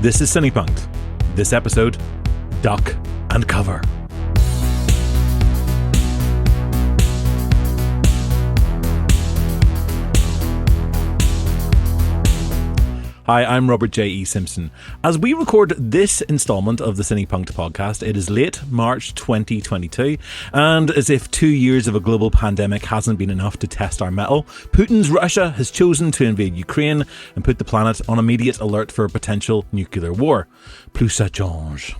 This is CinePunked. This episode, Duck and Cover. Hi, I'm Robert J.E. Simpson. As we record this instalment of the CinePunked podcast, it is late March 2022, and as if 2 years of a global pandemic hasn't been enough to test our mettle, Putin's Russia has chosen to invade Ukraine and put the planet on immediate alert for a potential nuclear war. Plus ça change.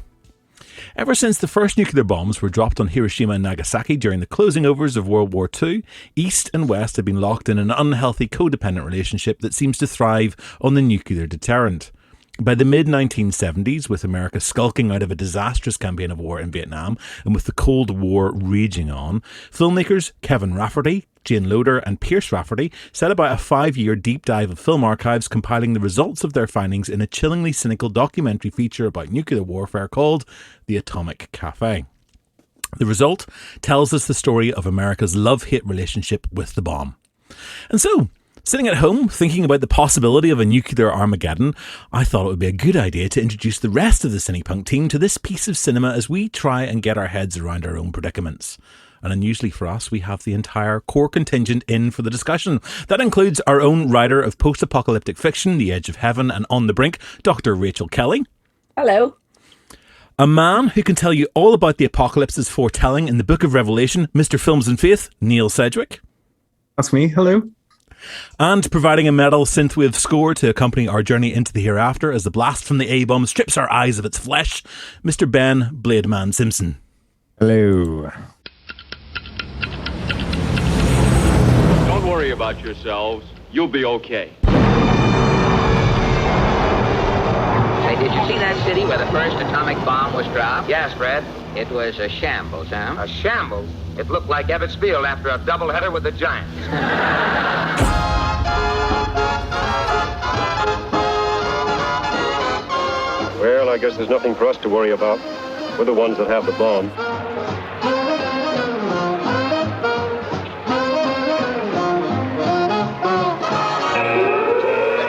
Ever since the first nuclear bombs were dropped on Hiroshima and Nagasaki during the closing overs of World War II, East and West have been locked in an unhealthy codependent relationship that seems to thrive on the nuclear deterrent. By the mid-1970s, with America skulking out of a disastrous campaign of war in Vietnam and with the Cold War raging on, filmmakers Kevin Rafferty, Jane Loder and Pierce Rafferty set about a 5-year deep dive of film archives, compiling the results of their findings in a chillingly cynical documentary feature about nuclear warfare called The Atomic Cafe. The result tells us the story of America's love-hate relationship with the bomb. And so, sitting at home, thinking about the possibility of a nuclear Armageddon, I thought it would be a good idea to introduce the rest of the CinePunk team to this piece of cinema as we try and get our heads around our own predicaments. And unusually for us, we have the entire core contingent in for the discussion. That includes our own writer of post-apocalyptic fiction, The Edge of Heaven and On the Brink, Dr. Rachael Kelly. Hello. A man who can tell you all about the apocalypse's foretelling in the Book of Revelation, Mr. Films and Faith, Neil Sedgewick. That's me. Hello. And providing a metal synthwave score to accompany our journey into the hereafter as the blast from the A-bomb strips our eyes of its flesh, Mr. Ben Blademan Simpson. Hello. Don't worry about yourselves. You'll be okay. Hey, did you see that city where the first atomic bomb was dropped? Yes, Fred. It was a shambles, huh? A shambles? It looked like Ebbets Field after a doubleheader with the Giants. Well, I guess there's nothing for us to worry about. We're the ones that have the bomb.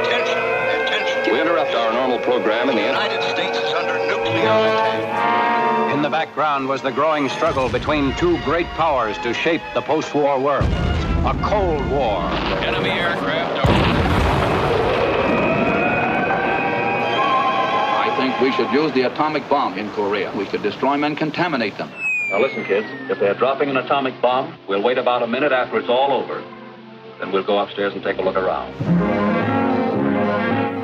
Attention. We interrupt our normal program in the United States is under nuclear attack. In the background was the growing struggle between two great powers to shape the post-war world. A Cold War. Enemy aircraft are... I think we should use the atomic bomb in Korea. We could destroy them and contaminate them. Now listen, kids. If they're dropping an atomic bomb, we'll wait about a minute after it's all over. Then we'll go upstairs and take a look around.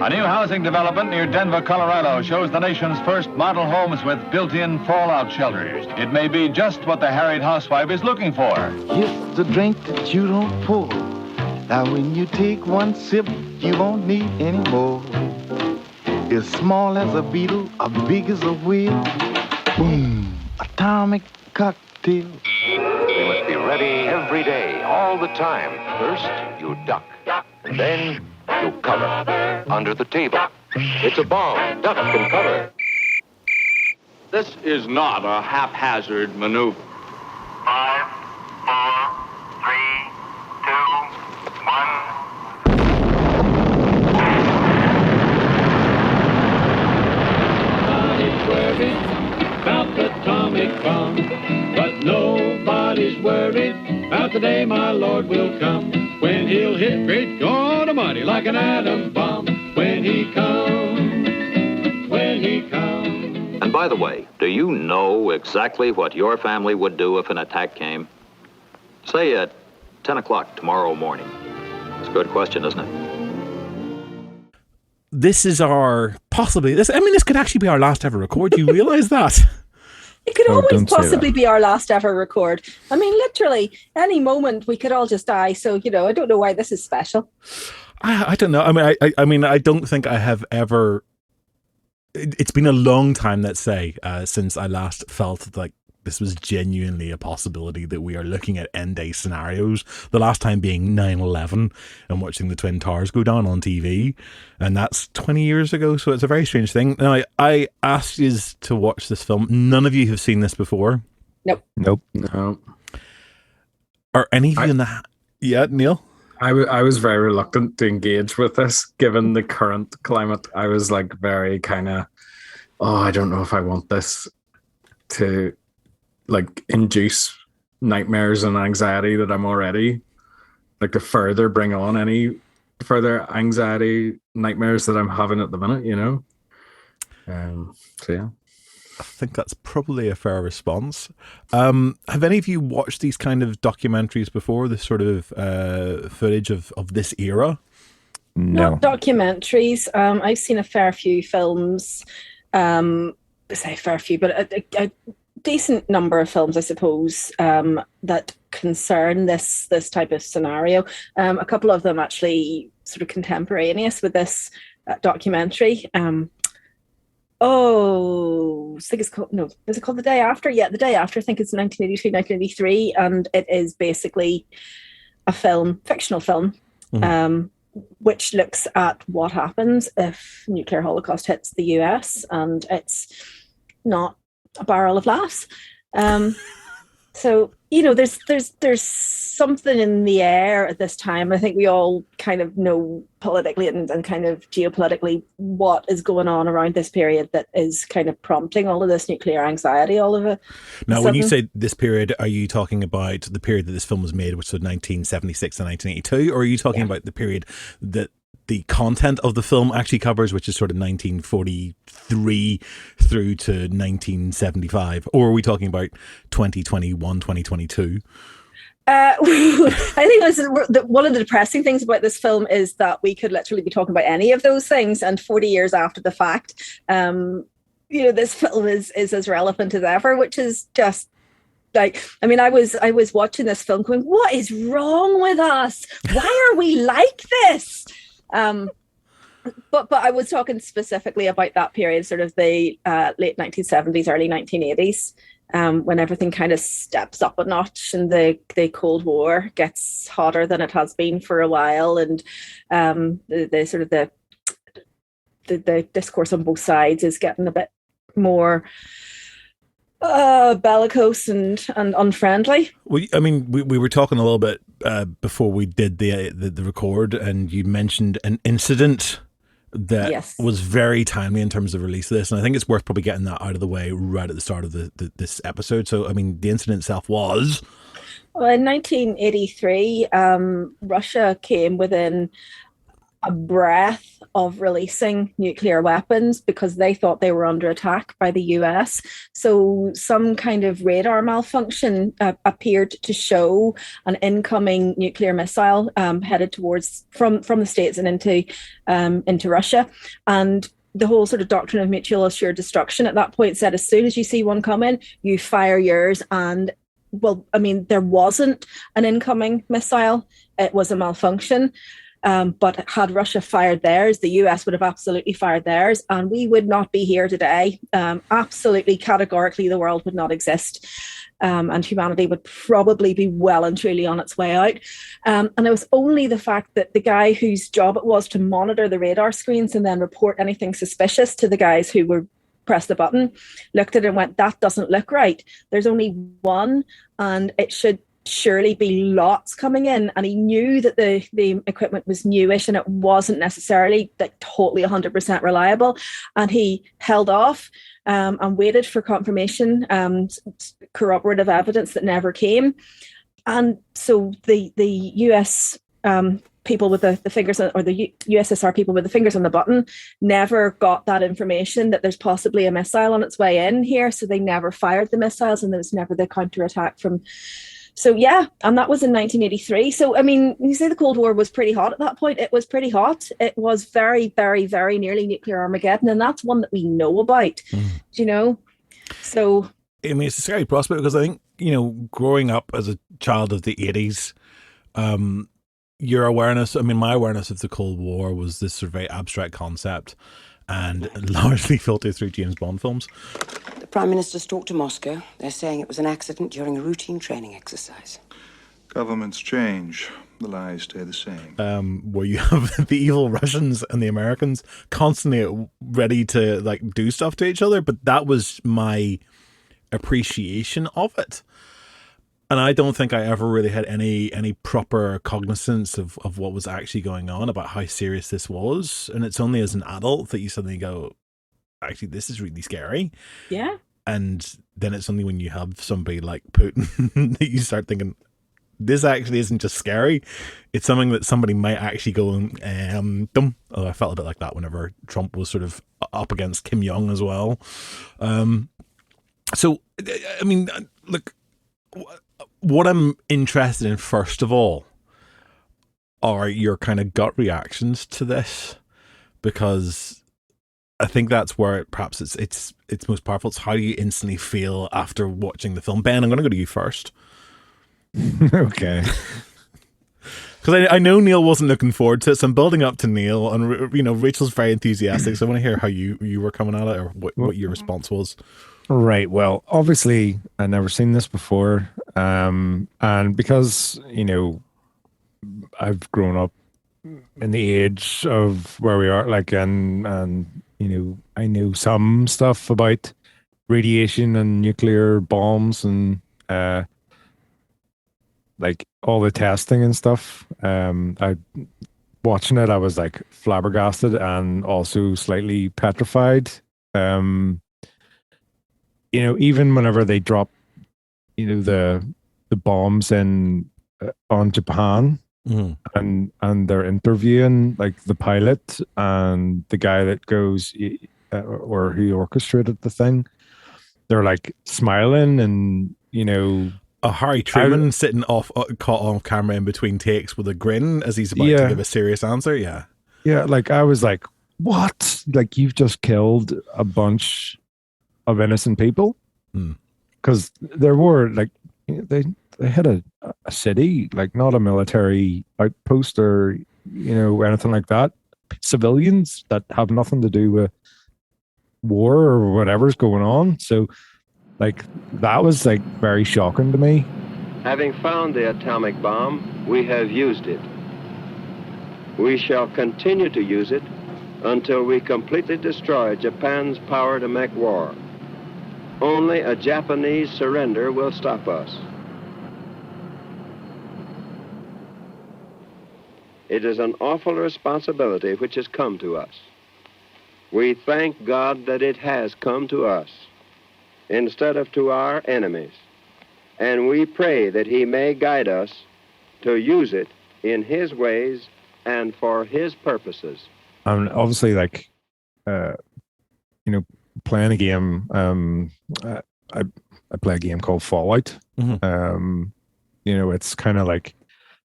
A new housing development near Denver, Colorado shows the nation's first model homes with built-in fallout shelters. It may be just what the harried housewife is looking for. It's the drink that you don't pour. Now when you take one sip, you won't need any more. As small as a beetle, as big as a wheel. Boom, atomic cocktail. You must be ready every day, all the time. First, you duck. And then you cover. Under the table. It's a bomb. Duck and cover. This is not a haphazard maneuver. 5, 4, 3, 2, 1. Worried about the atomic bomb, but nobody's worried about the day my Lord will come, when he'll hit great God Almighty like an atom bomb, when he comes. And by the way, do you know exactly what your family would do if an attack came? Say at 10 o'clock tomorrow morning. It's a good question, isn't it? This is this could actually be our last ever record. Do you realise that? It could always possibly be our last ever record. I mean, literally, any moment we could all just die. So, I don't know why this is special. I don't know. I mean, I don't think I have ever... It's been a long time, let's say, since I last felt like this was genuinely a possibility that we are looking at end-day scenarios. The last time being 9/11 and watching the Twin Towers go down on TV. And that's 20 years ago, so it's a very strange thing. Now, I asked you to watch this film. None of you have seen this before. Nope. No. Are any of you in the... Yeah, Neil? I was very reluctant to engage with this, given the current climate. I was like very kind of, oh, I don't know if I want this to like induce nightmares and anxiety that I'm already like to further bring on any further anxiety nightmares that I'm having at the minute, you know. So yeah. I think that's probably a fair response. Have any of you watched these kind of documentaries before, this sort of footage of this era? No. Not documentaries. I've seen a fair few films. I say fair few, but a decent number of films, I suppose, that concern this type of scenario. A couple of them actually sort of contemporaneous with this documentary. I think it's called, no, is it called The Day After? Yeah, The Day After. I think it's 1982, 1983, and it is basically a fictional film, which looks at what happens if nuclear holocaust hits the US, and it's not a barrel of laughs. So, you know, there's something in the air at this time. I think we all kind of know politically and kind of geopolitically what is going on around this period that is kind of prompting all of this nuclear anxiety all of it. Now, when you say this period, are you talking about the period that this film was made, which was 1976 to 1982, or are you talking about the period that the content of the film actually covers, which is sort of 1943 through to 1975? Or are we talking about 2021, 2022? I think one of the depressing things about this film is that we could literally be talking about any of those things, and 40 years after the fact, this film is as relevant as ever, which is just like, I mean, I was watching this film going, what is wrong with us? Why are we like this? But I was talking specifically about that period, sort of the late 1970s, early 1980s, when everything kind of steps up a notch and the Cold War gets hotter than it has been for a while, and the sort of the discourse on both sides is getting a bit more bellicose and unfriendly. Well, I mean, we were talking a little bit before we did the record, and you mentioned an incident that was very timely in terms of release of this, and I think it's worth probably getting that out of the way right at the start of this episode. So, I mean, the incident itself was... Well, in 1983, Russia came within a breath of releasing nuclear weapons because they thought they were under attack by the US. So some kind of radar malfunction appeared to show an incoming nuclear missile headed towards from the States and into Russia. And the whole sort of doctrine of mutual assured destruction at that point said, as soon as you see one coming, you fire yours. And well, I mean, there wasn't an incoming missile. It was a malfunction. But had Russia fired theirs, the US would have absolutely fired theirs, and we would not be here today. Absolutely, categorically, the world would not exist, and humanity would probably be well and truly on its way out. And it was only the fact that the guy whose job it was to monitor the radar screens and then report anything suspicious to the guys who were pressed the button, looked at it and went, that doesn't look right. There's only one, and it should surely be lots coming in. And he knew that the equipment was newish and it wasn't necessarily like totally 100% reliable, and he held off and waited for confirmation, corroborative evidence that never came. And so the US people with the fingers on, or the USSR people with the fingers on the button never got that information that there's possibly a missile on its way in here, so they never fired the missiles, and there was never the counterattack from. So yeah, and that was in 1983. So I mean, you say the Cold War was pretty hot at that point. It was pretty hot. It was very, very, very nearly nuclear Armageddon, and that's one that we know about. You know, so I mean, it's a scary prospect because I think, you know, growing up as a child of the 80s, your awareness, I mean, my awareness of the Cold War was this sort of very abstract concept and largely filtered through James Bond films. The Prime Minister's talked to Moscow. They're saying it was an accident during a routine training exercise. Governments change. The lies stay the same. Where you have the evil Russians and the Americans constantly ready to like do stuff to each other, but that was my appreciation of it. And I don't think I ever really had any proper cognizance of what was actually going on, about how serious this was. And it's only as an adult that you suddenly go, actually, this is really scary. Yeah. And then it's only when you have somebody like Putin that you start thinking, this actually isn't just scary. It's something that somebody might actually go and dumb. Oh, I felt a bit like that whenever Trump was sort of up against Kim Jong as well. So, I mean, look, what I'm interested in, first of all, are your kind of gut reactions to this, because I think that's where perhaps it's most powerful. It's how you instantly feel after watching the film. Ben, I'm going to go to you first. Okay. Because I know Neil wasn't looking forward to it, so I'm building up to Neil, and Rachel's very enthusiastic, so I want to hear how you were coming at it, or what your response was. Right. Well, obviously, I'd never seen this before, and because I've grown up in the age of where we are, like, and I know some stuff about radiation and nuclear bombs and like all the testing and stuff. I watching it, I was like flabbergasted and also slightly petrified. Even whenever they drop, the bombs in on Japan, and they're interviewing like the pilot and the guy that goes or who orchestrated the thing, they're like smiling and Harry Truman sitting caught on camera in between takes with a grin as he's about to give a serious answer. Yeah. Like I was like, what? Like, you've just killed a bunch of innocent people? Because there were like, they had a city, like not a military outpost or anything like that. Civilians that have nothing to do with war or whatever's going on. So like that was like very shocking to me. Having found the atomic bomb, we have used it. We shall continue to use it until we completely destroy Japan's power to make war. Only a Japanese surrender will stop us. It is an awful responsibility which has come to us. We thank God that it has come to us instead of to our enemies. And we pray that he may guide us to use it in his ways and for his purposes. Obviously, like, playing a game, I play a game called Fallout. It's kind of like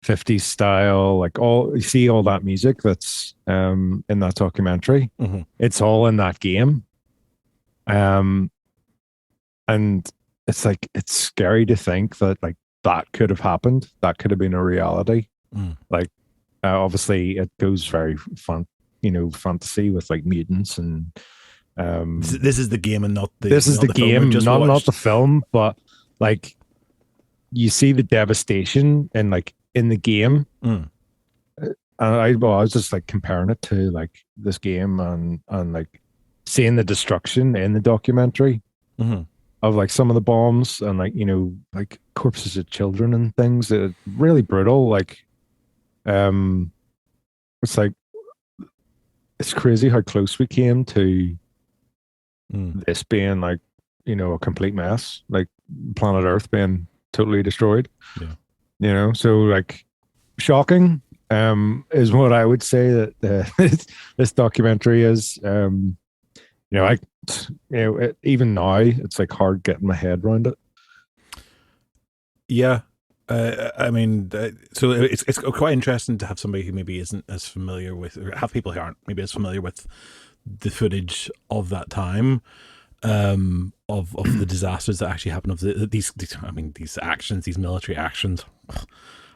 50s style, like you see all that music that's in that documentary. It's all in that game. And it's like, it's scary to think that like that could have happened. That could have been a reality. Like, obviously it goes very fun, fantasy with like mutants and this is the game and not the this is the game, not the film, but like you see the devastation and like in the game. And I was just like comparing it to like this game and like seeing the destruction in the documentary of like some of the bombs and like like corpses of children and things. It's really brutal. Like it's like, it's crazy how close we came to this being like a complete mess, like planet Earth being totally destroyed. So like shocking is what I would say that this documentary is. Even now it's like hard getting my head around it. I mean, so it's quite interesting to have somebody who maybe isn't as familiar with, or have people who aren't maybe as familiar with the footage of that time, of the disasters that actually happened, of these actions, these military actions.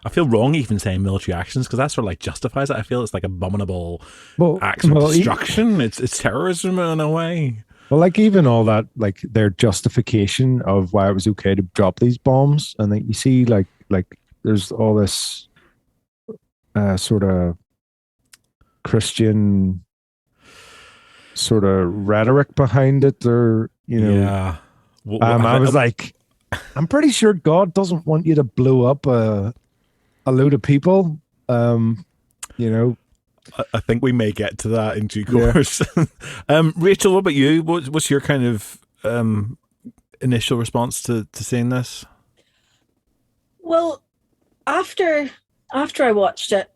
I feel wrong even saying military actions because that sort of like justifies it. I feel it's like abominable acts of destruction. It's terrorism in a way. Well, like even all that, like their justification of why it was okay to drop these bombs, and then you see like there's all this sort of Christian sort of rhetoric behind it, or I was like, I'm pretty sure God doesn't want you to blow up a load of people. You know, I think we may get to that in due course. Rachel, what about you? What's your kind of initial response to seeing this? Well, after I watched it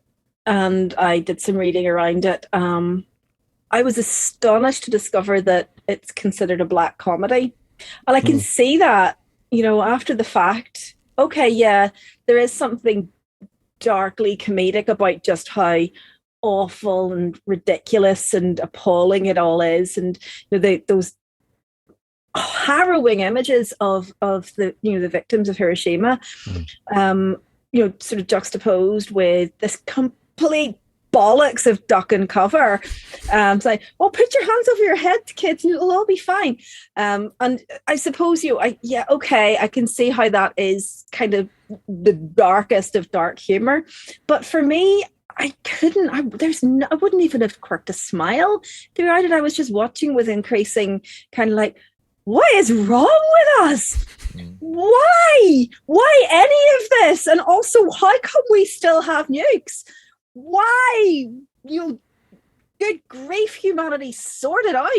and I did some reading around it, I was astonished to discover that it's considered a black comedy. And I can see that, after the fact. Okay, yeah, there is something darkly comedic about just how awful and ridiculous and appalling it all is, and those harrowing images of the the victims of Hiroshima, sort of juxtaposed with this complete bollocks of duck and cover. It's like, oh, put your hands over your head, kids, and it'll all be fine. And I suppose I can see how that is kind of the darkest of dark humor. But for me, I wouldn't even have quirked a smile throughout it. I was just watching with increasing kind of like, what is wrong with us? Why any of this? And also, how come we still have nukes? Why? Good grief, humanity, sort it out.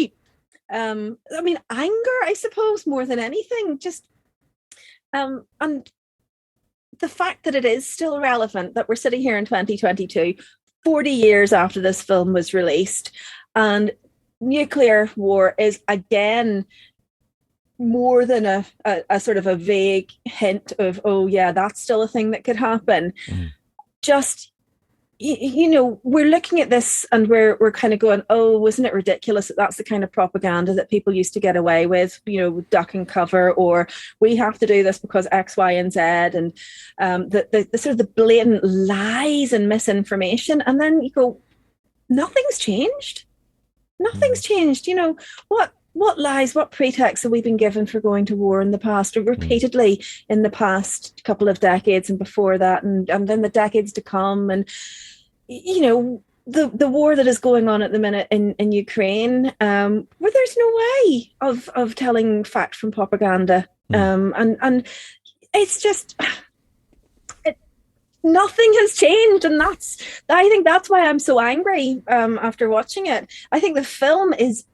Anger, I suppose, more than anything. Just and the fact that it is still relevant, that we're sitting here in 2022, 40 years after this film was released, and nuclear war is again more than a sort of a vague hint of, oh yeah, that's still a thing that could happen. Just, we're looking at this and we're kind of going, oh, wasn't it ridiculous that that's the kind of propaganda that people used to get away with, duck and cover, or we have to do this because X, Y, and Z, and the sort of the blatant lies and misinformation. And then you go, nothing's changed. Nothing's changed. What lies, what pretexts have we been given for going to war in the past, or repeatedly in the past couple of decades and before that, and then the decades to come? And, the war that is going on at the minute in Ukraine, where there's no way of telling fact from propaganda. And it's just... nothing has changed, and I think that's why I'm so angry after watching it. I think the film is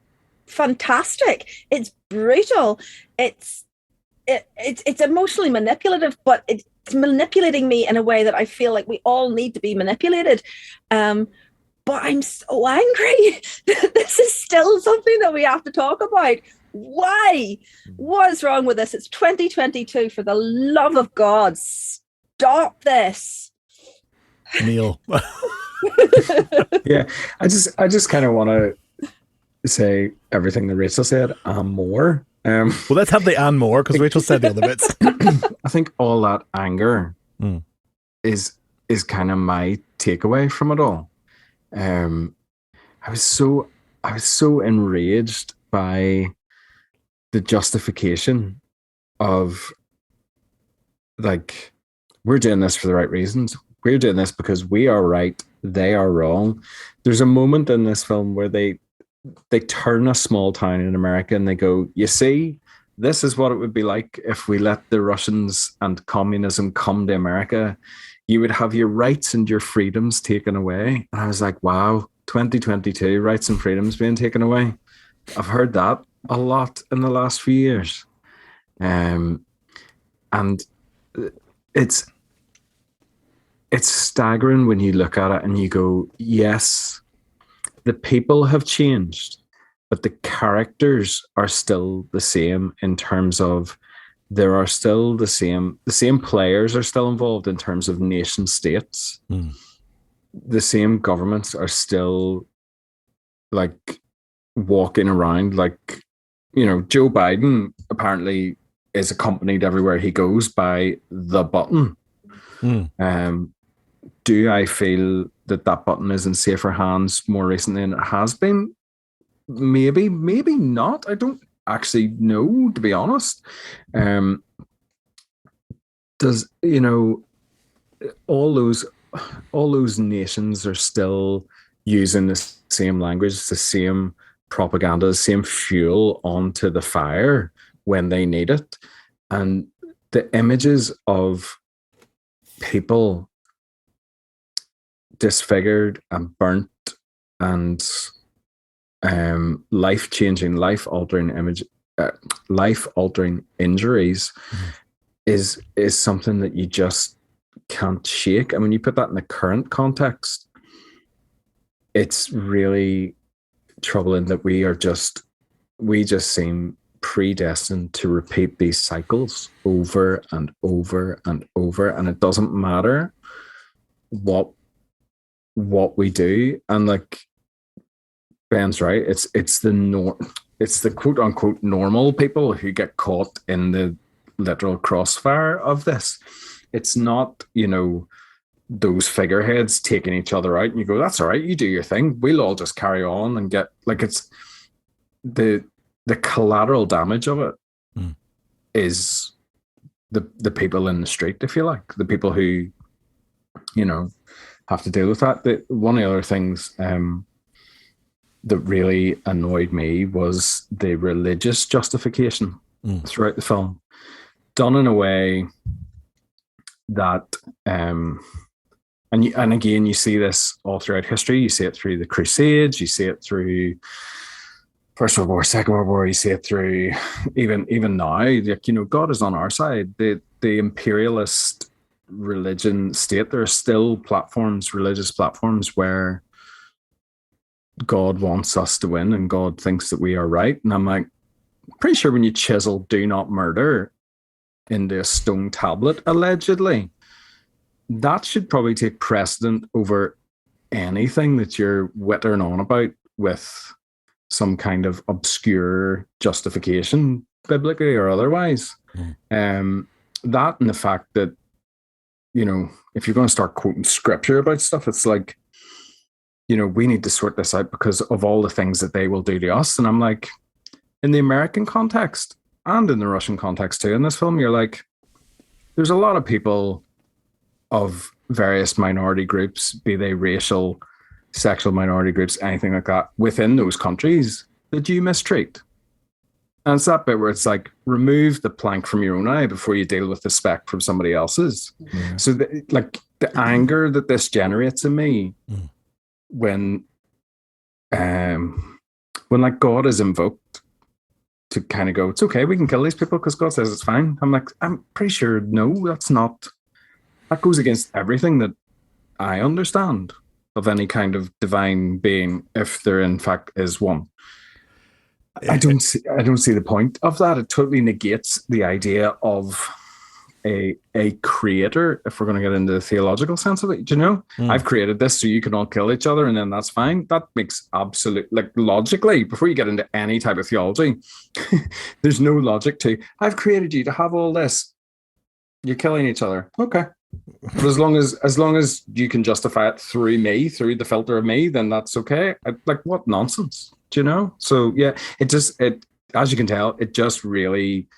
fantastic. It's brutal. It's emotionally manipulative, but it's manipulating me in a way that I feel like we all need to be manipulated. But I'm so angry that this is still something that we have to talk about. Why? What is wrong with this? It's 2022. For the love of God, stop this. Neil. Yeah, I just kind of want to say everything that Rachel said and more. Well, let's have the and more, because Rachel said the other bits. I think all that anger is kind of my takeaway from it all. I was so enraged by the justification of, like, we're doing this for the right reasons. We're doing this because we are right, they are wrong. There's a moment in this film where they turn a small town in America and they go, you see, this is what it would be like if we let the Russians and communism come to America. You would have your rights and your freedoms taken away. And I was like, wow, 2022, rights and freedoms being taken away. I've heard that a lot in the last few years. And it's staggering when you look at it and you go, yes, the people have changed, but the characters are still the same, in terms of there are still the same players are still involved in terms of nation states. The same governments are still, like, walking around, like, Joe Biden apparently is accompanied everywhere he goes by the button. Do I feel that button is in safer hands more recently than it has been? Maybe not. I don't actually know, to be honest. Does, all those nations are still using the same language, the same propaganda, the same fuel onto the fire when they need it. And the images of people disfigured and burnt and life-changing, life-altering injuries is something that you just can't shake. And when you put that in the current context, it's really troubling that we just seem predestined to repeat these cycles over and over and over, and it doesn't matter what we do. And like Ben's right, it's the quote unquote normal people who get caught in the literal crossfire of this. It's not, those figureheads taking each other out and you go, that's all right, you do your thing, we'll all just carry on and get, like, it's the collateral damage of it is the people in the street, if you like, the people who, have to deal with that. One of the other things that really annoyed me was the religious justification throughout the film, done in a way that and again, you see this all throughout history. You see it through the Crusades, you see it through First World War, Second World War, you see it through even now. Like, God is on our side. The imperialist religion state, there are still religious platforms where God wants us to win and God thinks that we are right. And I'm like, pretty sure when you chisel "do not murder" into a stone tablet, allegedly, that should probably take precedent over anything that you're whittering on about with some kind of obscure justification, biblically or otherwise. That and the fact that, if you're going to start quoting scripture about stuff, it's like, we need to sort this out because of all the things that they will do to us. And I'm like, in the American context and in the Russian context too, in this film, you're like, there's a lot of people of various minority groups, be they racial, sexual minority groups, anything like that, within those countries that you mistreat. And it's that bit where it's like, remove the plank from your own eye before you deal with the speck from somebody else's. Yeah. So the anger that this generates in me when like God is invoked to kind of go, it's okay, we can kill these people because God says it's fine. I'm like, I'm pretty sure, no, that goes against everything that I understand of any kind of divine being, if there in fact is one. I don't see the point of that. It totally negates the idea of a creator, if we're going to get into the theological sense of it. I've created this so you can all kill each other and then that's fine. That makes absolute, logically, before you get into any type of theology, there's no logic to, I've created you to have all this, you're killing each other. Okay. But as long as you can justify it through me, through the filter of me, then that's okay. What nonsense, So yeah, it as you can tell, it just really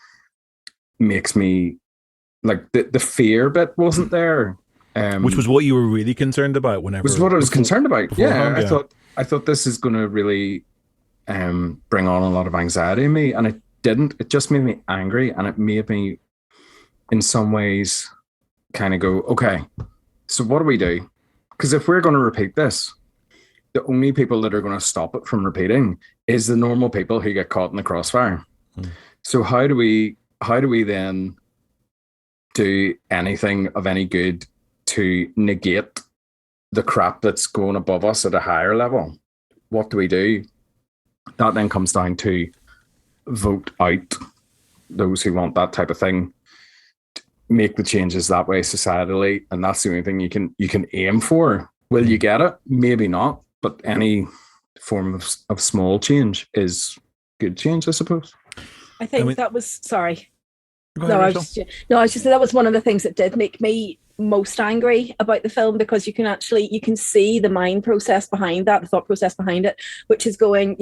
makes me the fear bit wasn't there, which was what you were really concerned about. Was what I was concerned about. Yeah, I thought this is going to really bring on a lot of anxiety in me, and it didn't. It just made me angry, and it made me, in some ways, kind of go, okay, so what do we do? Because if we're going to repeat this, the only people that are going to stop it from repeating is the normal people who get caught in the crossfire. So how do we then do anything of any good to negate the crap that's going above us at a higher level? What do we do? That then comes down to vote out those who want that type of thing, make the changes that way societally, and that's the only thing you can aim for. Will you get it? Maybe not, but any form of small change is good change, I suppose. I think that was sorry. I was just that was one of the things that did make me most angry about the film, because you can see the mind process behind that, the thought process behind it, which is going,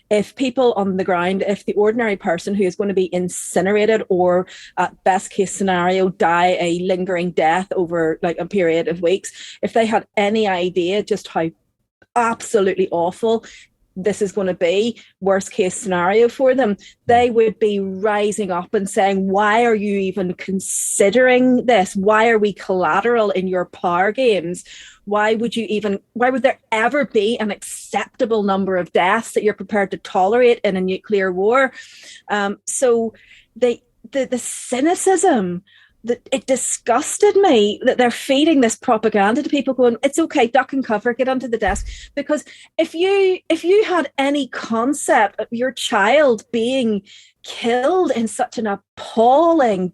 if people on the ground, if the ordinary person who is going to be incinerated or at best case scenario die a lingering death over a period of weeks, if they had any idea just how absolutely awful this is going to be worst case scenario for them, they would be rising up and saying, why are you even considering this? Why are we collateral in your power games? Why would there ever be an acceptable number of deaths that you're prepared to tolerate in a nuclear war? So the cynicism, that it disgusted me that they're feeding this propaganda to people, going, it's okay, duck and cover, get under the desk. Because if you had any concept of your child being killed in such an appalling,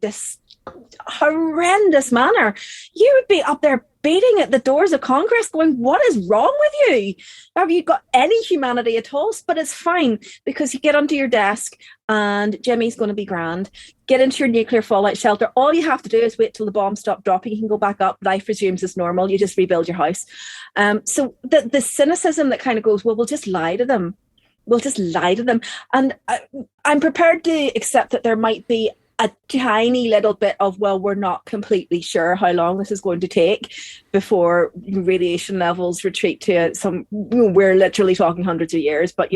horrendous manner, you would be up there beating at the doors of Congress going, what is wrong with you? Have you got any humanity at all? But it's fine, because you get under your desk and Jimmy's going to be grand. Get into your nuclear fallout shelter. All you have to do is wait till the bombs stop dropping. You can go back up. Life resumes as normal. You just rebuild your house. So the cynicism that kind of goes, well, we'll just lie to them. We'll just lie to them. And I'm prepared to accept that there might be a tiny little bit of, well, we're not completely sure how long this is going to take before radiation levels retreat to we're literally talking hundreds of years, but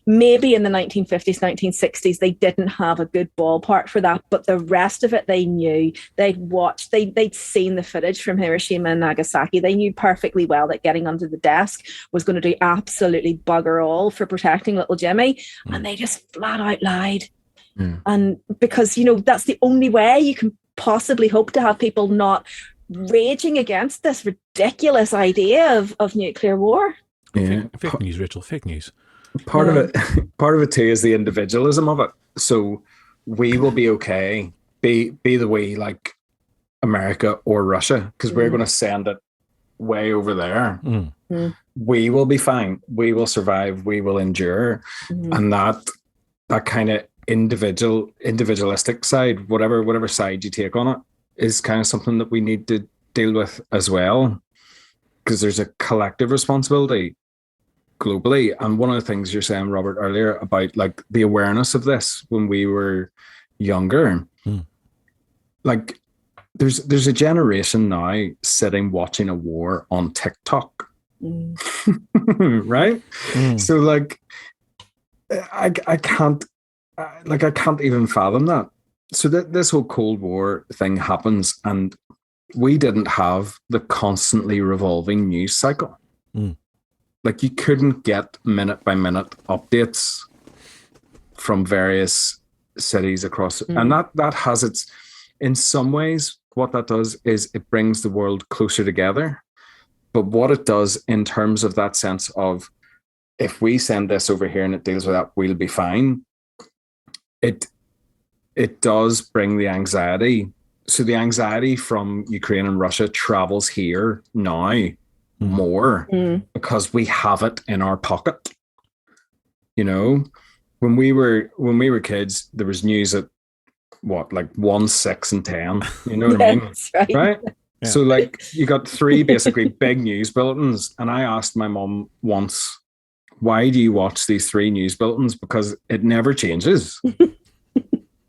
maybe in the 1950s, 1960s, they didn't have a good ballpark for that, but the rest of it they knew. They'd watched, they'd seen the footage from Hiroshima and Nagasaki. They knew perfectly well that getting under the desk was going to do absolutely bugger all for protecting little Jimmy, and they just flat out lied. And because, that's the only way you can possibly hope to have people not raging against this ridiculous idea of nuclear war. Yeah. Fake news, Rachel, fake news. Part of it too is the individualism of it. So we will be okay, be the way like America or Russia, because we're going to send it way over there. We will be fine. We will survive. We will endure. And that kind of individualistic side, whatever side you take on it, is kind of something that we need to deal with as well, because there's a collective responsibility globally. And one of the things you're saying, Robert, earlier about like the awareness of this when we were younger, like there's a generation now sitting watching a war on TikTok, right? So like I can't even fathom that. So that this whole Cold War thing happens, and we didn't have the constantly revolving news cycle. Like you couldn't get minute by minute updates from various cities across, and that has its, in some ways, what that does is it brings the world closer together. But what it does in terms of that sense of, if we send this over here and it deals with that, we'll be fine. It does bring the anxiety. So the anxiety from Ukraine and Russia travels here now more because we have it in our pocket. When we were kids, there was news at 1, 6, and 10. You know what I mean? Right? Yeah. So like you got 3 basically big news bulletins, and I asked my mom once, why do you watch these 3 news bulletins? Because it never changes.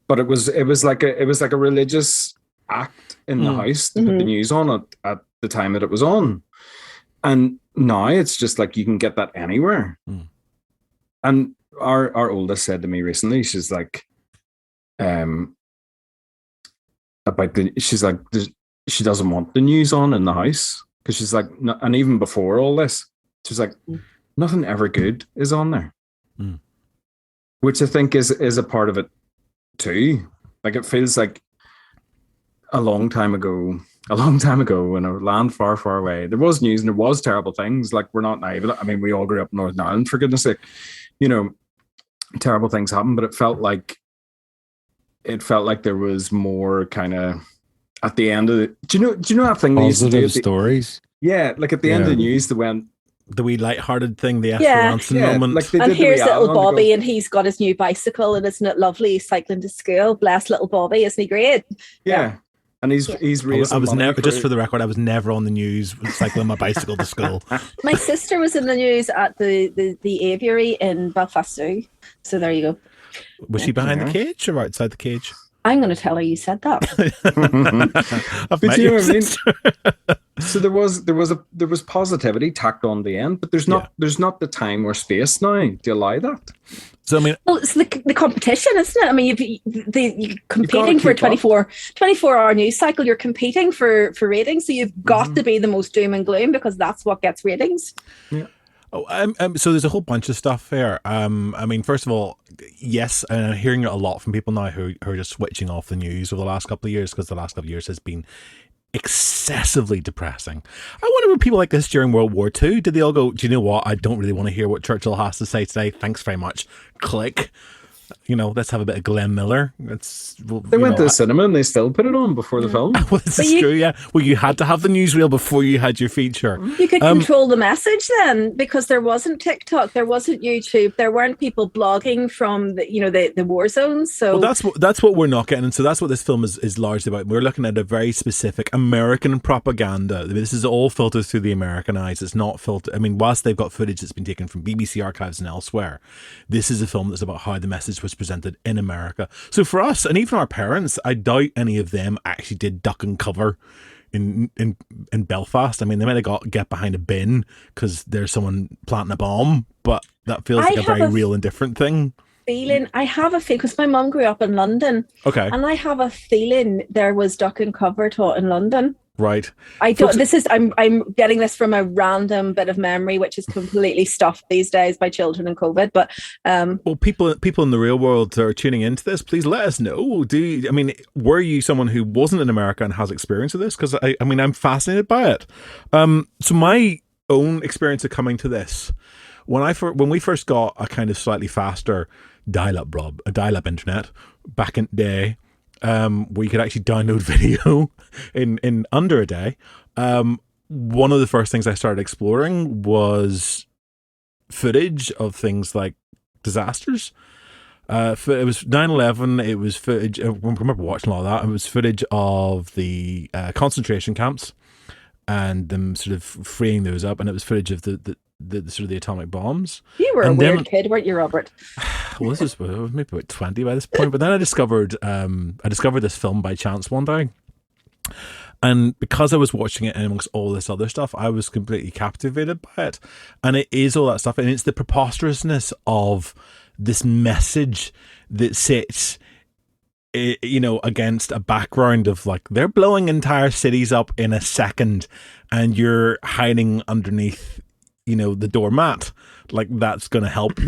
But it was like a religious act in the house to put the news on at the time that it was on. And now it's just like you can get that anywhere. And our oldest said to me recently, she's like, she doesn't want the news on in the house, because she's like, and even before all this, she's like, nothing ever good is on there, which I think is a part of it too. Like it feels like a long time ago in a land far, far away, there was news and there was terrible things. Like, we're not naive. I mean, we all grew up in Northern Ireland, for goodness sake. Terrible things happen, but it felt like there was more kind of at the end of the. Do you know that thing they used to do? Stories. Yeah, like at the end of the news, they went the wee light-hearted thing, the Esperanza moment. Like and here's little Bobby, and he's got his new bicycle, and isn't it lovely? He's cycling to school. Bless little Bobby, isn't he great? Yeah. And he's raised. I was never, just for the record, I was never on the news cycling my bicycle to school. My sister was in the news at the aviary in Belfast Zoo. So there you go. Was she behind the cage or outside the cage? I'm going to tell her you said that. But you know what I mean? So there was positivity tacked on the end, but there's not the time or space now to allow that. So I mean, well, it's the competition, isn't it? I mean, you're competing for a 24-hour news cycle. You're competing for ratings, so you've got to be the most doom and gloom because that's what gets ratings. Yeah. Oh, so there's a whole bunch of stuff here. I mean, first of all, yes, and I'm hearing it a lot from people now who are just switching off the news over the last couple of years because the last couple of years has been excessively depressing. I wonder, were people like this during World War II? Did they all go, do you know what? I don't really want to hear what Churchill has to say today. Thanks very much. Click. You know, let's have a bit of Glenn Miller. They went to the cinema and they still put it on before the film. Well, this is true, yeah. Well, you had to have the newsreel before you had your feature. You could control the message then, because there wasn't TikTok, there wasn't YouTube, there weren't people blogging from the war zones. So well, that's what we're not getting, and so that's what this film is largely about. We're looking at a very specific American propaganda. This is all filtered through the American eyes. It's not filtered. I mean, whilst they've got footage that's been taken from BBC archives and elsewhere, this is a film that's about how the message was presented in America. So for us, and even our parents, I doubt any of them actually did duck and cover in Belfast. I mean, they might have get behind a bin because there's someone planting a bomb, but that feels like a very real and different thing. I have a feeling, because my mum grew up in London. Okay. And I have a feeling there was duck and cover taught in London. Right. I don't. I'm getting this from a random bit of memory, which is completely stuffed these days by children and COVID. But well, people in the real world are tuning into this. Please let us know. Were you someone who wasn't in America and has experience of this? Because I'm fascinated by it. So my own experience of coming to this, when we first got a kind of slightly faster dial-up internet back in the day. Where you could actually download video in under a day. One of the first things I started exploring was footage of things like disasters. It was 9/11. It was footage. I remember watching all that. It was footage of the concentration camps and them sort of freeing those up, and it was footage of the sort of the atomic bombs. You were a weird kid, weren't you, Robert? Well, I was maybe about 20 by this point, but then I discovered this film by chance one day, and because I was watching it amongst all this other stuff, I was completely captivated by it. And it is all that stuff, and it's the preposterousness of this message that sits, against a background of like they're blowing entire cities up in a second, and you're hiding underneath the doormat, like that's going to help.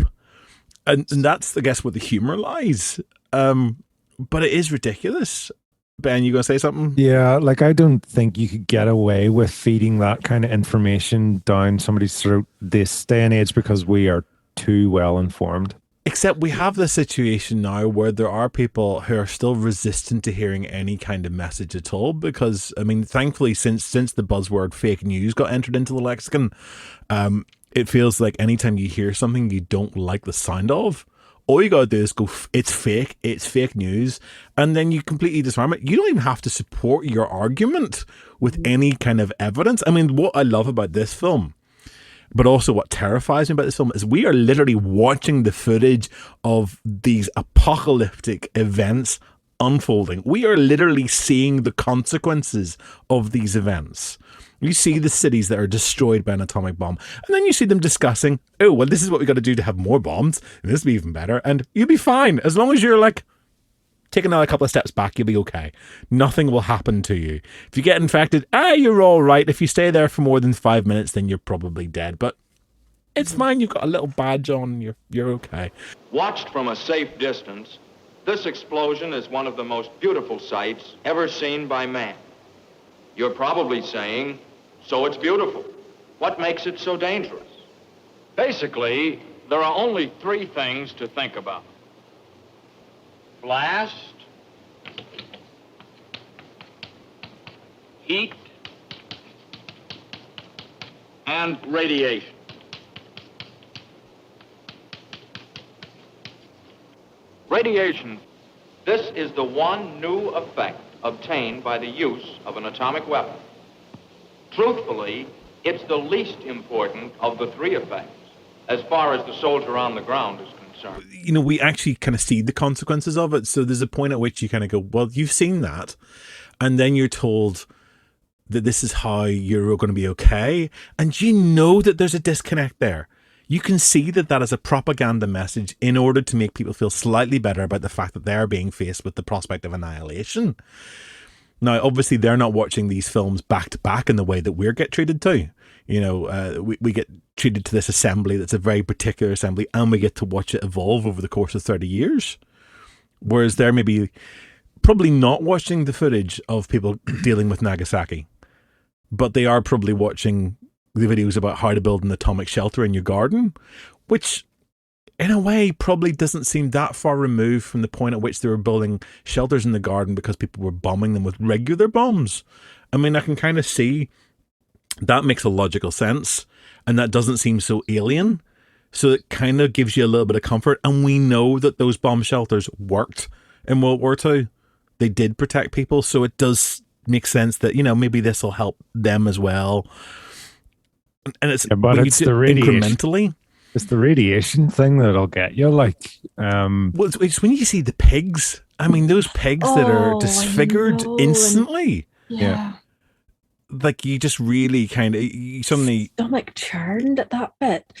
And that's, I guess, where the humor lies. But it is ridiculous. Ben, you going to say something? Yeah, like I don't think you could get away with feeding that kind of information down somebody's throat this day and age because we are too well informed. Except we have the situation now where there are people who are still resistant to hearing any kind of message at all because, thankfully, since the buzzword fake news got entered into the lexicon, it feels like anytime you hear something you don't like the sound of, all you gotta do is go, it's fake news, and then you completely disarm it. You don't even have to support your argument with any kind of evidence. What I love about this film, but also what terrifies me about this film, is we are literally watching the footage of these apocalyptic events unfolding. We are literally seeing the consequences of these events. You see the cities that are destroyed by an atomic bomb, and then you see them discussing, oh, well, this is what we got to do to have more bombs, and this will be even better, and you'll be fine. As long as you're like, take another couple of steps back, you'll be okay. Nothing will happen to you. If you get infected, you're all right. If you stay there for more than 5 minutes, then you're probably dead, but it's fine. You've got a little badge on, you're okay. Watched from a safe distance, this explosion is one of the most beautiful sights ever seen by man. You're probably saying, so it's beautiful. What makes it so dangerous? Basically, there are only three things to think about. Blast, heat, and radiation. Radiation. This is the one new effect obtained by the use of an atomic weapon. Truthfully, it's the least important of the three effects. as far as the soldier on the ground is concerned. You know, we actually kind of see the consequences of it. So there's a point at which you kind of go, well, you've seen that. And then you're told that this is how you're going to be okay. And you know that there's a disconnect there. You can see that that is a propaganda message in order to make people feel slightly better about the fact that they're being faced with the prospect of annihilation. Now, obviously, they're not watching these films back to back in the way that we get treated to. You know, we get treated to this assembly that's a very particular assembly, and we get to watch it evolve over the course of 30 years. Whereas they're maybe probably not watching the footage of people dealing with Nagasaki, but they are probably watching the videos about how to build an atomic shelter in your garden, which in a way probably doesn't seem that far removed from the point at which they were building shelters in the garden because people were bombing them with regular bombs. I mean, I can kind of see that makes a logical sense, and that doesn't seem so alien. So it kind of gives you a little bit of comfort. And we know that those bomb shelters worked in World War II. They did protect people. So it does make sense that, you know, maybe this will help them as well. And it's, but it's the radiation. Incrementally. It's the radiation thing that'll get you. Like, well, it's when you see the pigs. I mean, those pigs that are disfigured instantly. Yeah. Like, you just really kind of suddenly stomach churned at that bit.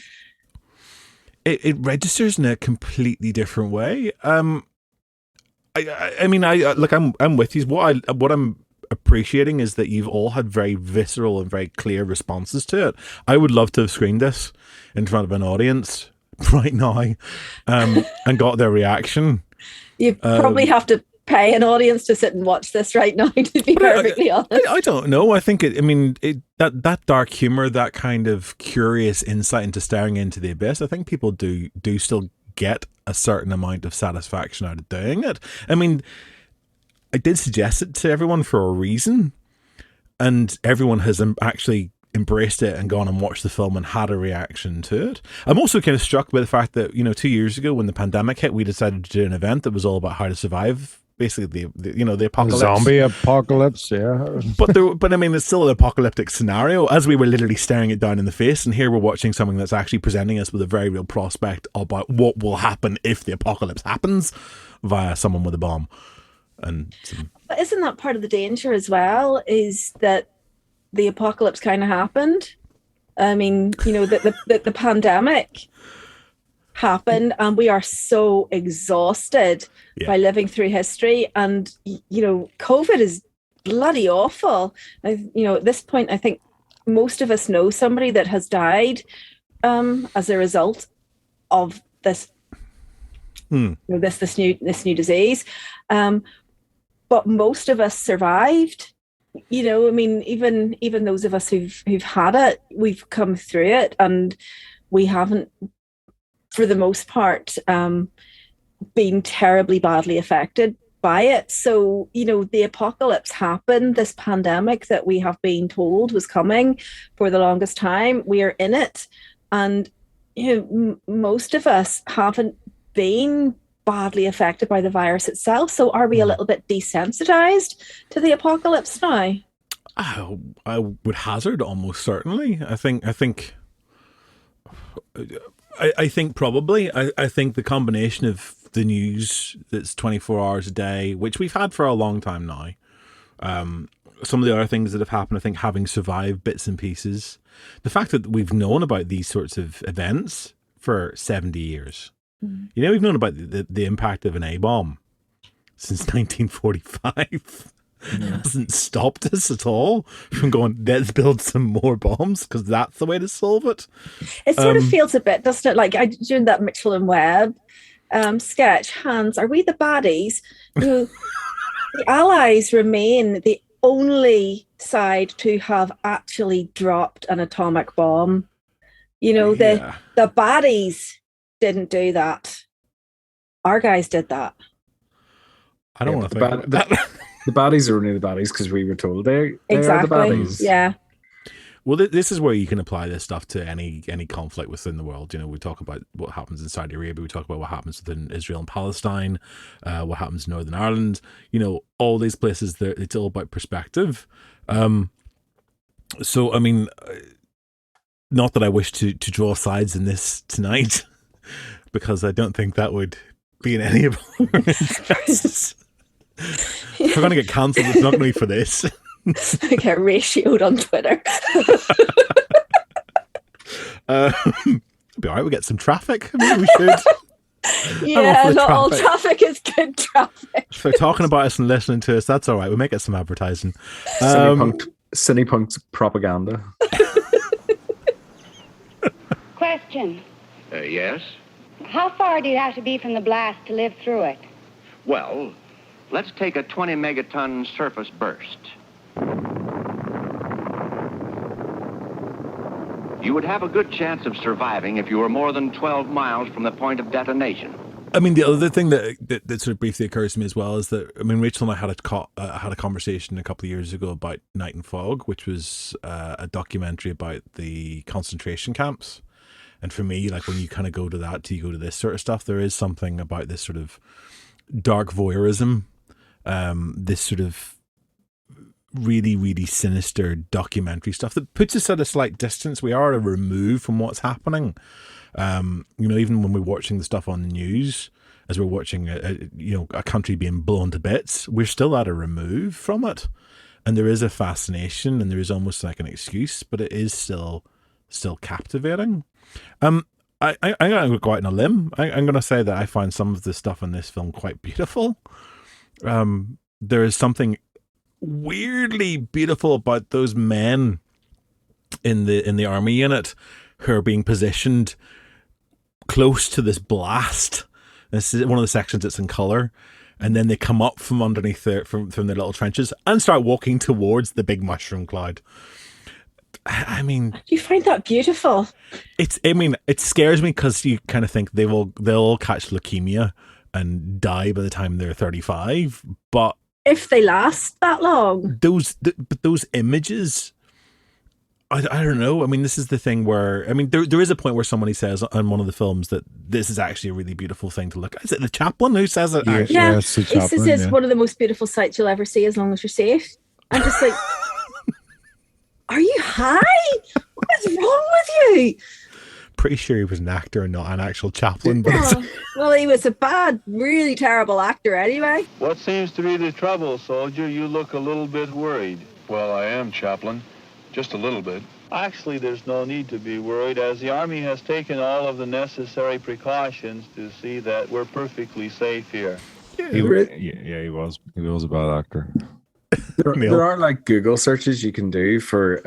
It registers in a completely different way. I mean, look, I'm with you. What I'm appreciating is that you've all had very visceral and very clear responses to it. I would love to have screened this in front of an audience right now, and got their reaction. You probably have to pay an audience to sit and watch this right now, to be perfectly honest. I don't know. I think that dark humor, that kind of curious insight into staring into the abyss, I think people do still get a certain amount of satisfaction out of doing it. I mean, I did suggest it to everyone for a reason, and everyone has actually embraced it and gone and watched the film and had a reaction to it. I'm also kind of struck by the fact that, you know, 2 years ago when the pandemic hit, we decided to do an event that was all about how to survive basically the apocalypse. Zombie apocalypse, yeah. but I mean, it's still an apocalyptic scenario, as we were literally staring it down in the face, and here we're watching something that's actually presenting us with a very real prospect about what will happen if the apocalypse happens via someone with a bomb. But isn't that part of the danger as well, is that the apocalypse kind of happened? I mean, you know, the pandemic happened, and we are so exhausted by living through history, and you know, COVID is bloody awful. You know, at this point, I think most of us know somebody that has died as a result of this, you know, this new disease. But most of us survived. You know, I mean, even those of us who've had it, we've come through it, and we haven't, for the most part, been terribly badly affected by it. So, you know, the apocalypse happened, this pandemic that we have been told was coming for the longest time, we are in it. And, you know, most of us haven't been badly affected by the virus itself. So are we a little bit desensitized to the apocalypse now? I would hazard almost certainly. I think probably. I think the combination of the news that's 24 hours a day, which we've had for a long time now, some of the other things that have happened, I think having survived bits and pieces, the fact that we've known about these sorts of events for 70 years. You know, we've known about the impact of an A-bomb since 1945. It hasn't stopped us at all from going, let's build some more bombs, because that's the way to solve it. It sort of feels a bit, doesn't it? Like I doing that Mitchell and Webb sketch, Hans, are we the baddies? You know, the Allies remain the only side to have actually dropped an atomic bomb. You know, the baddies didn't do that. Our guys did that. I don't want to think about that. The baddies are only the baddies because we were told they exactly. are the baddies. Yeah. Well, this is where you can apply this stuff to any conflict within the world. You know, we talk about what happens in Saudi Arabia. We talk about what happens within Israel and Palestine, what happens in Northern Ireland. You know, all these places, it's all about perspective. So, I mean, not that I wish to draw sides in this tonight, because I don't think that would be in any of our interests. If we're going to get cancelled, it's not going to be for this. Get ratioed on Twitter. Be all right, we'll get some traffic. Maybe we should. Yeah, not all traffic is good traffic. So talking about us and listening to us, that's all right. We'll make it some advertising. CinePunked propaganda. Question. Yes? How far do you have to be from the blast to live through it? Well, let's take a 20 megaton surface burst. You would have a good chance of surviving if you were more than 12 miles from the point of detonation. I mean, the other thing that sort of briefly occurs to me as well is that, I mean, Rachael and I had a conversation a couple of years ago about Night and Fog, which was a documentary about the concentration camps. And for me, like, when you kind of go to that, you go to this sort of stuff, there is something about this sort of dark voyeurism, this sort of really, really sinister documentary stuff that puts us at a slight distance. We are a remove from what's happening. Even when we're watching the stuff on the news, as we're watching a country being blown to bits, we're still at a remove from it. And there is a fascination, and there is almost like an excuse, but it is still captivating. I'm going to go out on a limb. I'm going to say that I find some of the stuff in this film quite beautiful. There is something weirdly beautiful about those men in the army unit who are being positioned close to this blast. This is one of the sections that's in color, and then they come up from underneath from their little trenches and start walking towards the big mushroom cloud. I mean, you find that beautiful? It scares me because you kind of think they'll all catch leukemia and die by the time they're 35, but if they last that long, those images, I don't know. I mean, this is the thing where, I mean, there is a point where somebody says on one of the films that this is actually a really beautiful thing to look at. Is it the chaplain who says it? Yeah, it's the chaplain, he says it's one of the most beautiful sights you'll ever see as long as you're safe. I'm just like, are you high? What is wrong with you? Pretty sure he was an actor and not an actual chaplain. But well, he was a bad, really terrible actor anyway. What seems to be the trouble, soldier? You look a little bit worried. Well, I am, Chaplain. Just a little bit. Actually, there's no need to be worried, as the Army has taken all of the necessary precautions to see that we're perfectly safe here. He was a bad actor. There are like Google searches you can do for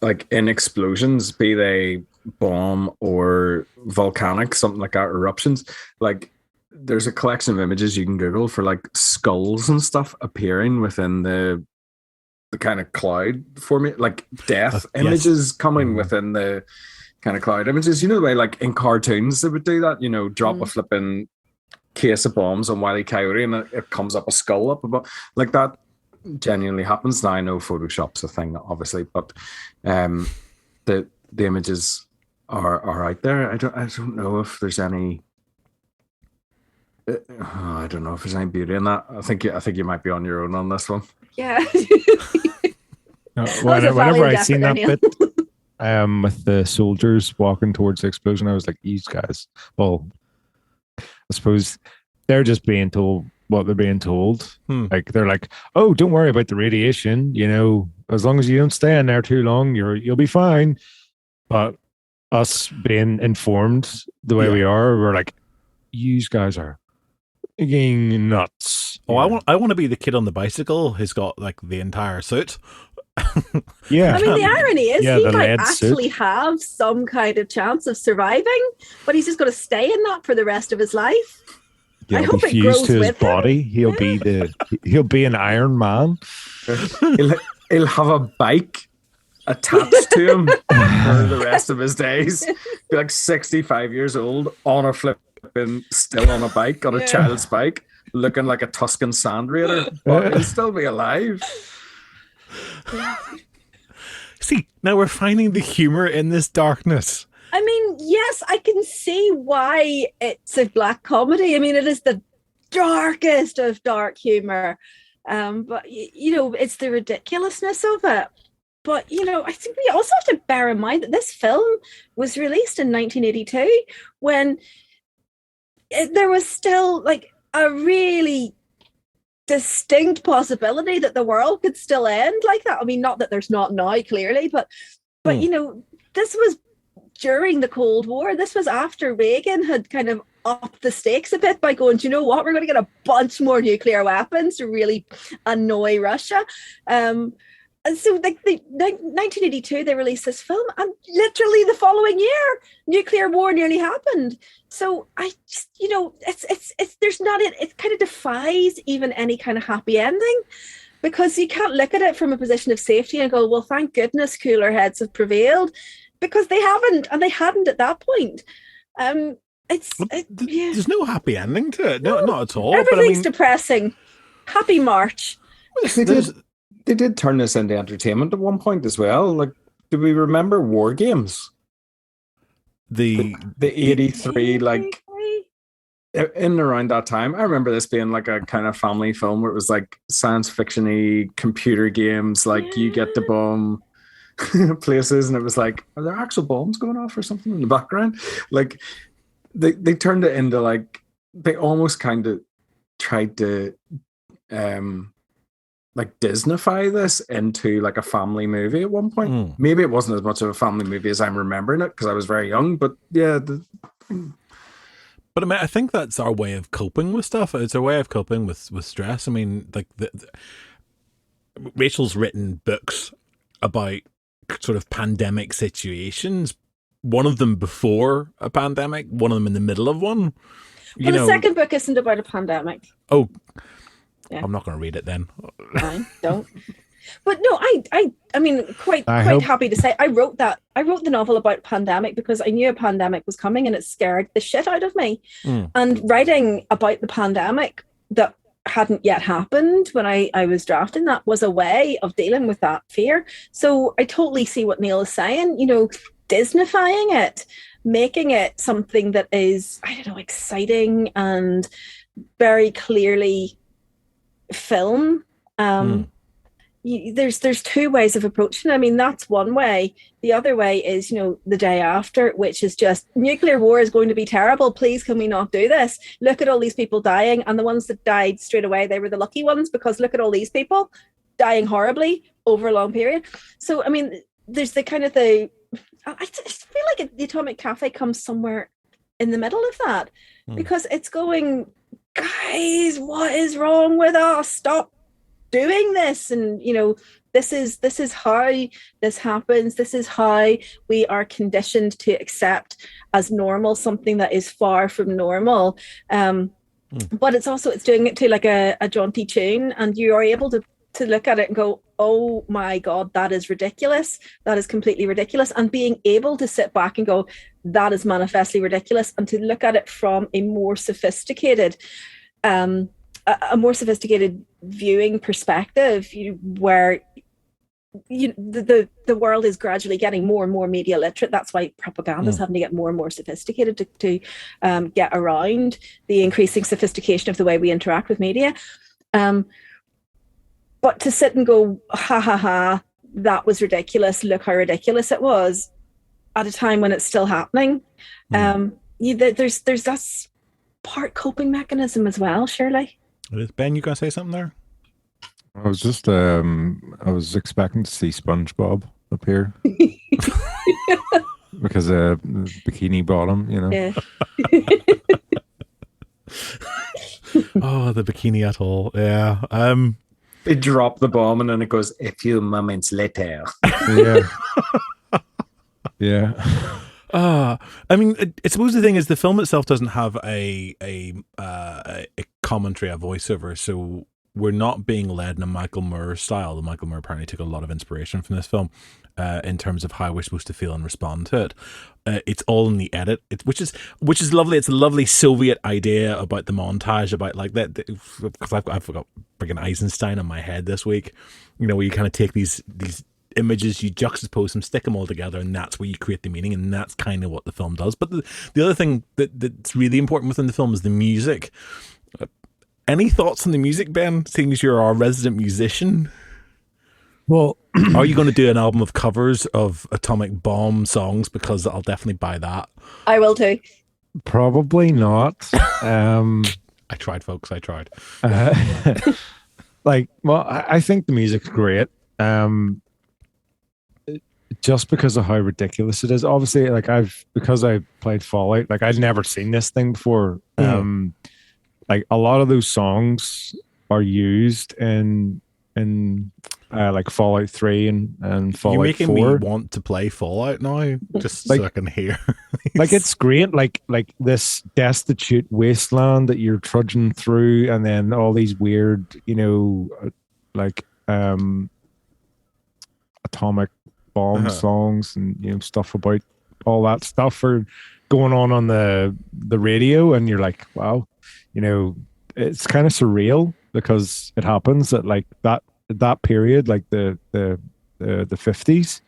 like in explosions, be they bomb or volcanic, something like that, eruptions. Like there's a collection of images you can Google for like skulls and stuff appearing within the kind of cloud formation, like death images coming within the kind of cloud images. You know the way like in cartoons they would do that, drop a flipping case of bombs on Wile E. Coyote and it comes up a skull up above. Like that genuinely happens. Now I know Photoshop's a thing, obviously, but the images are out there. I don't know if there's any. I don't know if there's any beauty in that. I think you might be on your own on this one. Yeah. Whenever I seen that bit, with the soldiers walking towards the explosion, I was like, "These guys." Well, I suppose they're just being told what they're being told. Like they're like, "Oh, don't worry about the radiation. As long as you don't stay in there too long, you'll be fine." But us being informed the way we are, we're like, "You guys are getting nuts." Oh, I want to be the kid on the bicycle who's got like the entire suit. Yeah. I mean, the irony is he might actually have some kind of chance of surviving, but he's just going to stay in that for the rest of his life. Yeah, I hope it fused grows to his with him. body. He'll be an Iron Man. He'll have a bike attached to him for the rest of his days. Be like 65 years old on a flipping, still on a bike, on a child's bike, looking like a Tuscan sand raider, but he'll still be alive. See, now we're finding the humor in this darkness. I mean, yes, I can see why it's a black comedy. I mean, it is the darkest of dark humor. But, it's the ridiculousness of it. But, I think we also have to bear in mind that this film was released in 1982 when there was still like a really distinct possibility that the world could still end like that. I mean, not that there's not now, clearly, but this was during the Cold War. This was after Reagan had kind of upped the stakes a bit by going, do you know what, we're going to get a bunch more nuclear weapons to really annoy Russia. And so, like, 1982, they released this film, and literally the following year, nuclear war nearly happened. So I just, there's not it kind of defies even any kind of happy ending, because you can't look at it from a position of safety and go, well, thank goodness cooler heads have prevailed, because they haven't, and they hadn't at that point. There's no happy ending to it. No, not at all. Everything's depressing. Happy March. They did turn this into entertainment at one point as well. Like, do we remember War Games? The 83, like, in and around that time. I remember this being like a kind of family film where it was like science fiction-y computer games, like you get to bomb places, and it was like, are there actual bombs going off or something in the background? Like, they turned it into like, they almost kind of tried to like Disneyfy this into like a family movie at one point. Maybe it wasn't as much of a family movie as I'm remembering it, because I was very young, but yeah. But I mean, I think that's our way of coping with stuff. It's our way of coping with stress. I mean, like Rachel's written books about sort of pandemic situations. One of them before a pandemic, one of them in the middle of one. Well, the second book isn't about a pandemic. Oh, yeah. I'm not going to read it then. Fine, don't. But no, I mean, quite happy to say I wrote the novel about pandemic because I knew a pandemic was coming, and it scared the shit out of me. And writing about the pandemic that hadn't yet happened when I was drafting that was a way of dealing with that fear. So I totally see what Neil is saying, Disneyfying it, making it something that is, I don't know, exciting and very clearly film. There's two ways of approaching it. I mean, that's one way. The other way is, The Day After, which is just, nuclear war is going to be terrible. Please, can we not do this? Look at all these people dying. And the ones that died straight away, they were the lucky ones, because look at all these people dying horribly over a long period. So, I mean, there's the kind of I just feel like the Atomic Cafe comes somewhere in the middle of that, because it's going, guys, what is wrong with us? Stop doing this. And this is how this happens. This is how we are conditioned to accept as normal something that is far from normal. But it's doing it to like a jaunty tune, and you are able to look at it and go, oh my God, that is ridiculous. That is completely ridiculous. And being able to sit back and go, that is manifestly ridiculous, and to look at it from a more sophisticated viewing perspective, where the world is gradually getting more and more media literate. That's why propaganda is having to get more and more sophisticated to get around the increasing sophistication of the way we interact with media. But to sit and go, ha ha ha, that was ridiculous, look how ridiculous it was, at a time when it's still happening. There's that's part coping mechanism as well, surely. Ben, you gonna say something there? I was just I was expecting to see SpongeBob appear. Because Bikini Bottom, Yeah. Oh, the Bikini Atoll. Yeah. They drop the bomb and then it goes, a few moments later. Yeah. Yeah. I mean, I suppose the thing is the film itself doesn't have a commentary, a voiceover, so we're not being led in a Michael Moore style. The Michael Moore apparently took a lot of inspiration from this film in terms of how we're supposed to feel and respond to it. It's all in the edit, which is lovely. It's a lovely Soviet idea about the montage, about like that, because I've got friggin' Eisenstein on my head this week. Where you kind of take these images, you juxtapose them, stick them all together, and that's where you create the meaning, and that's kind of what the film does. But the other thing that's really important within the film is the music. Any thoughts on the music, Ben, seeing as you're our resident musician? Well, are you going to do an album of covers of atomic bomb songs? Because I'll definitely buy that. I will too. Probably not. I tried, folks. I tried. I think the music's great. Just because of how ridiculous it is. Obviously, because I played Fallout, like I'd never seen this thing before. Like a lot of those songs are used in like Fallout 3 and Fallout 4. You're making me want to play Fallout now, just so I can hear. Like it's great, like this destitute wasteland that you're trudging through, and then all these weird, atomic bomb songs and stuff about all that stuff are going on the radio, and you're like, wow, it's kind of surreal because it happens at like that period, like the 50s.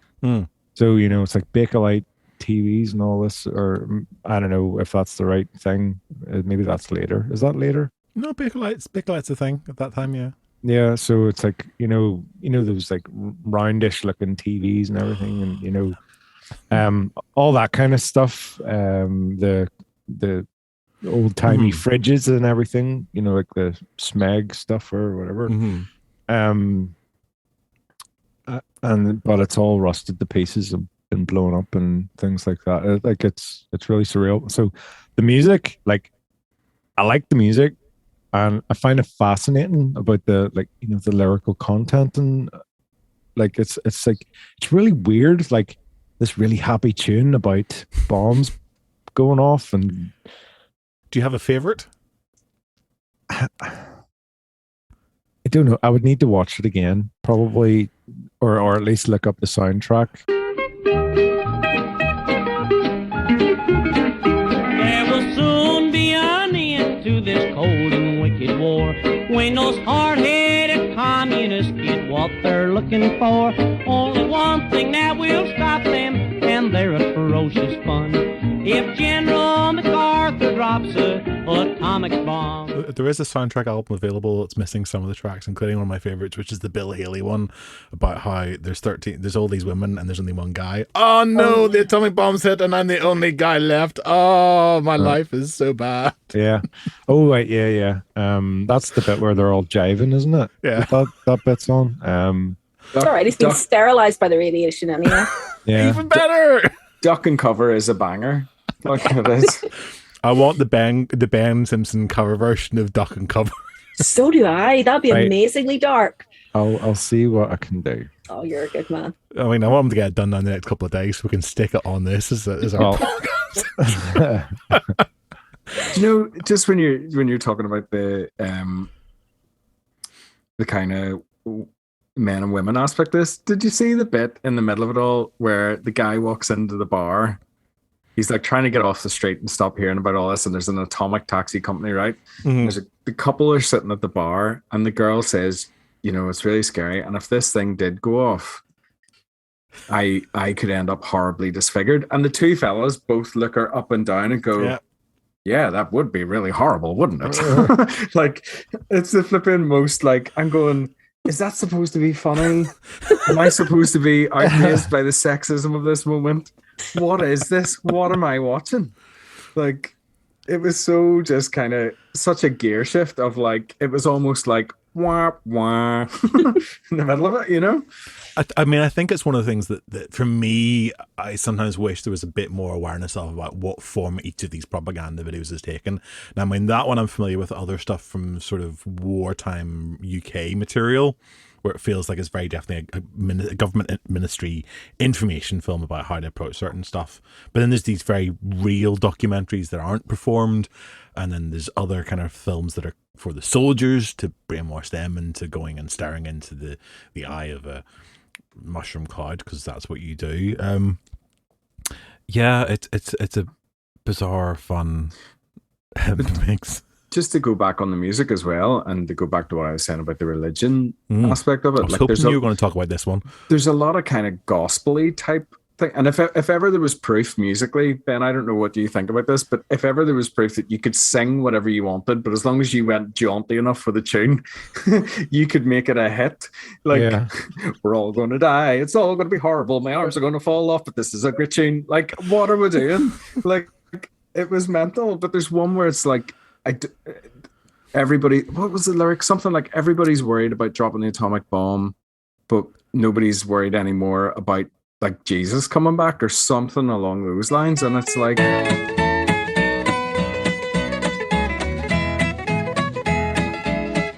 So it's like Bakelite TVs and all this, or I don't know if that's the right thing. Maybe that's later. Is that later? No, Bakelite's a thing at that time. Yeah, so it's like those like roundish looking TVs and everything, and all that kind of stuff. The old timey fridges and everything, like the Smeg stuff or whatever. But it's all rusted to pieces and been blown up and things like that. Like it's really surreal. So the music, like I like the music. And I find it fascinating about the lyrical content, and like it's really weird, like this really happy tune about bombs going off. And do you have a favorite? I don't know. I would need to watch it again, probably, or at least look up the soundtrack. There will soon be an end to this cold and wicked war when those hard-headed communists get what they're looking for. Only one thing that will stop them, and they're a ferocious fun. If General MacArthur drops a atomic bomb. There is a soundtrack album available. It's missing some of the tracks, including one of my favorites, which is the Bill Haley one, about how there's all these women and there's only one guy. Oh no, the atomic bomb's hit and I'm the only guy left. Oh, my life is so bad. Yeah. Oh right, yeah. That's the bit where they're all jiving, isn't it? Yeah. That bit's on. It's all right. He's been sterilized by the radiation anyway. Yeah. Even better. Duck and Cover is a banger. Like it is. I want the Ben Simpson cover version of Duck and Cover. So do I. That'd be amazingly dark. I'll see what I can do. Oh, you're a good man. I mean, I want him to get it done in the next couple of days so we can stick it on this as our podcast. Just when you're talking about the kind of men and women aspect of this, did you see the bit in the middle of it all where the guy walks into the bar? He's like trying to get off the street and stop hearing about all this, and there's an atomic taxi company, right? The couple are sitting at the bar, and the girl says, it's really scary, and if this thing did go off, I could end up horribly disfigured. And the two fellas both look her up and down and go, yeah, that would be really horrible, wouldn't it? Like, it's the flipping most, like, I'm going, is that supposed to be funny? Am I supposed to be outraged by the sexism of this moment? What is this? What am I watching? Like, it was so just kind of such a gear shift of like, it was almost like wah wah in the middle of it, I mean, I think it's one of the things that for me, I sometimes wish there was a bit more awareness of about what form each of these propaganda videos has taken. Now, I mean, that one I'm familiar with, other stuff from sort of wartime UK material, where it feels like it's very definitely a government ministry information film about how to approach certain stuff. But then there's these very real documentaries that aren't performed. And then there's other kind of films that are for the soldiers to brainwash them into going and staring into the eye of a mushroom cloud, because that's what you do. It's a bizarre, fun mix. Just to go back on the music as well, and to go back to what I was saying about the religion aspect of it. I was hoping you were going to talk about this one. There's a lot of kind of gospel-y type thing. And if ever there was proof musically, Ben, I don't know what you think about this, but if ever there was proof that you could sing whatever you wanted, but as long as you went jaunty enough with the tune, you could make it a hit. Like, we're all going to die. It's all going to be horrible. My arms are going to fall off, but this is a great tune. Like, what are we doing? Like, it was mental. But there's one where it's like, everybody, what was the lyric? Something like, everybody's worried about dropping the atomic bomb, but nobody's worried anymore about like Jesus coming back or something along those lines. And it's like,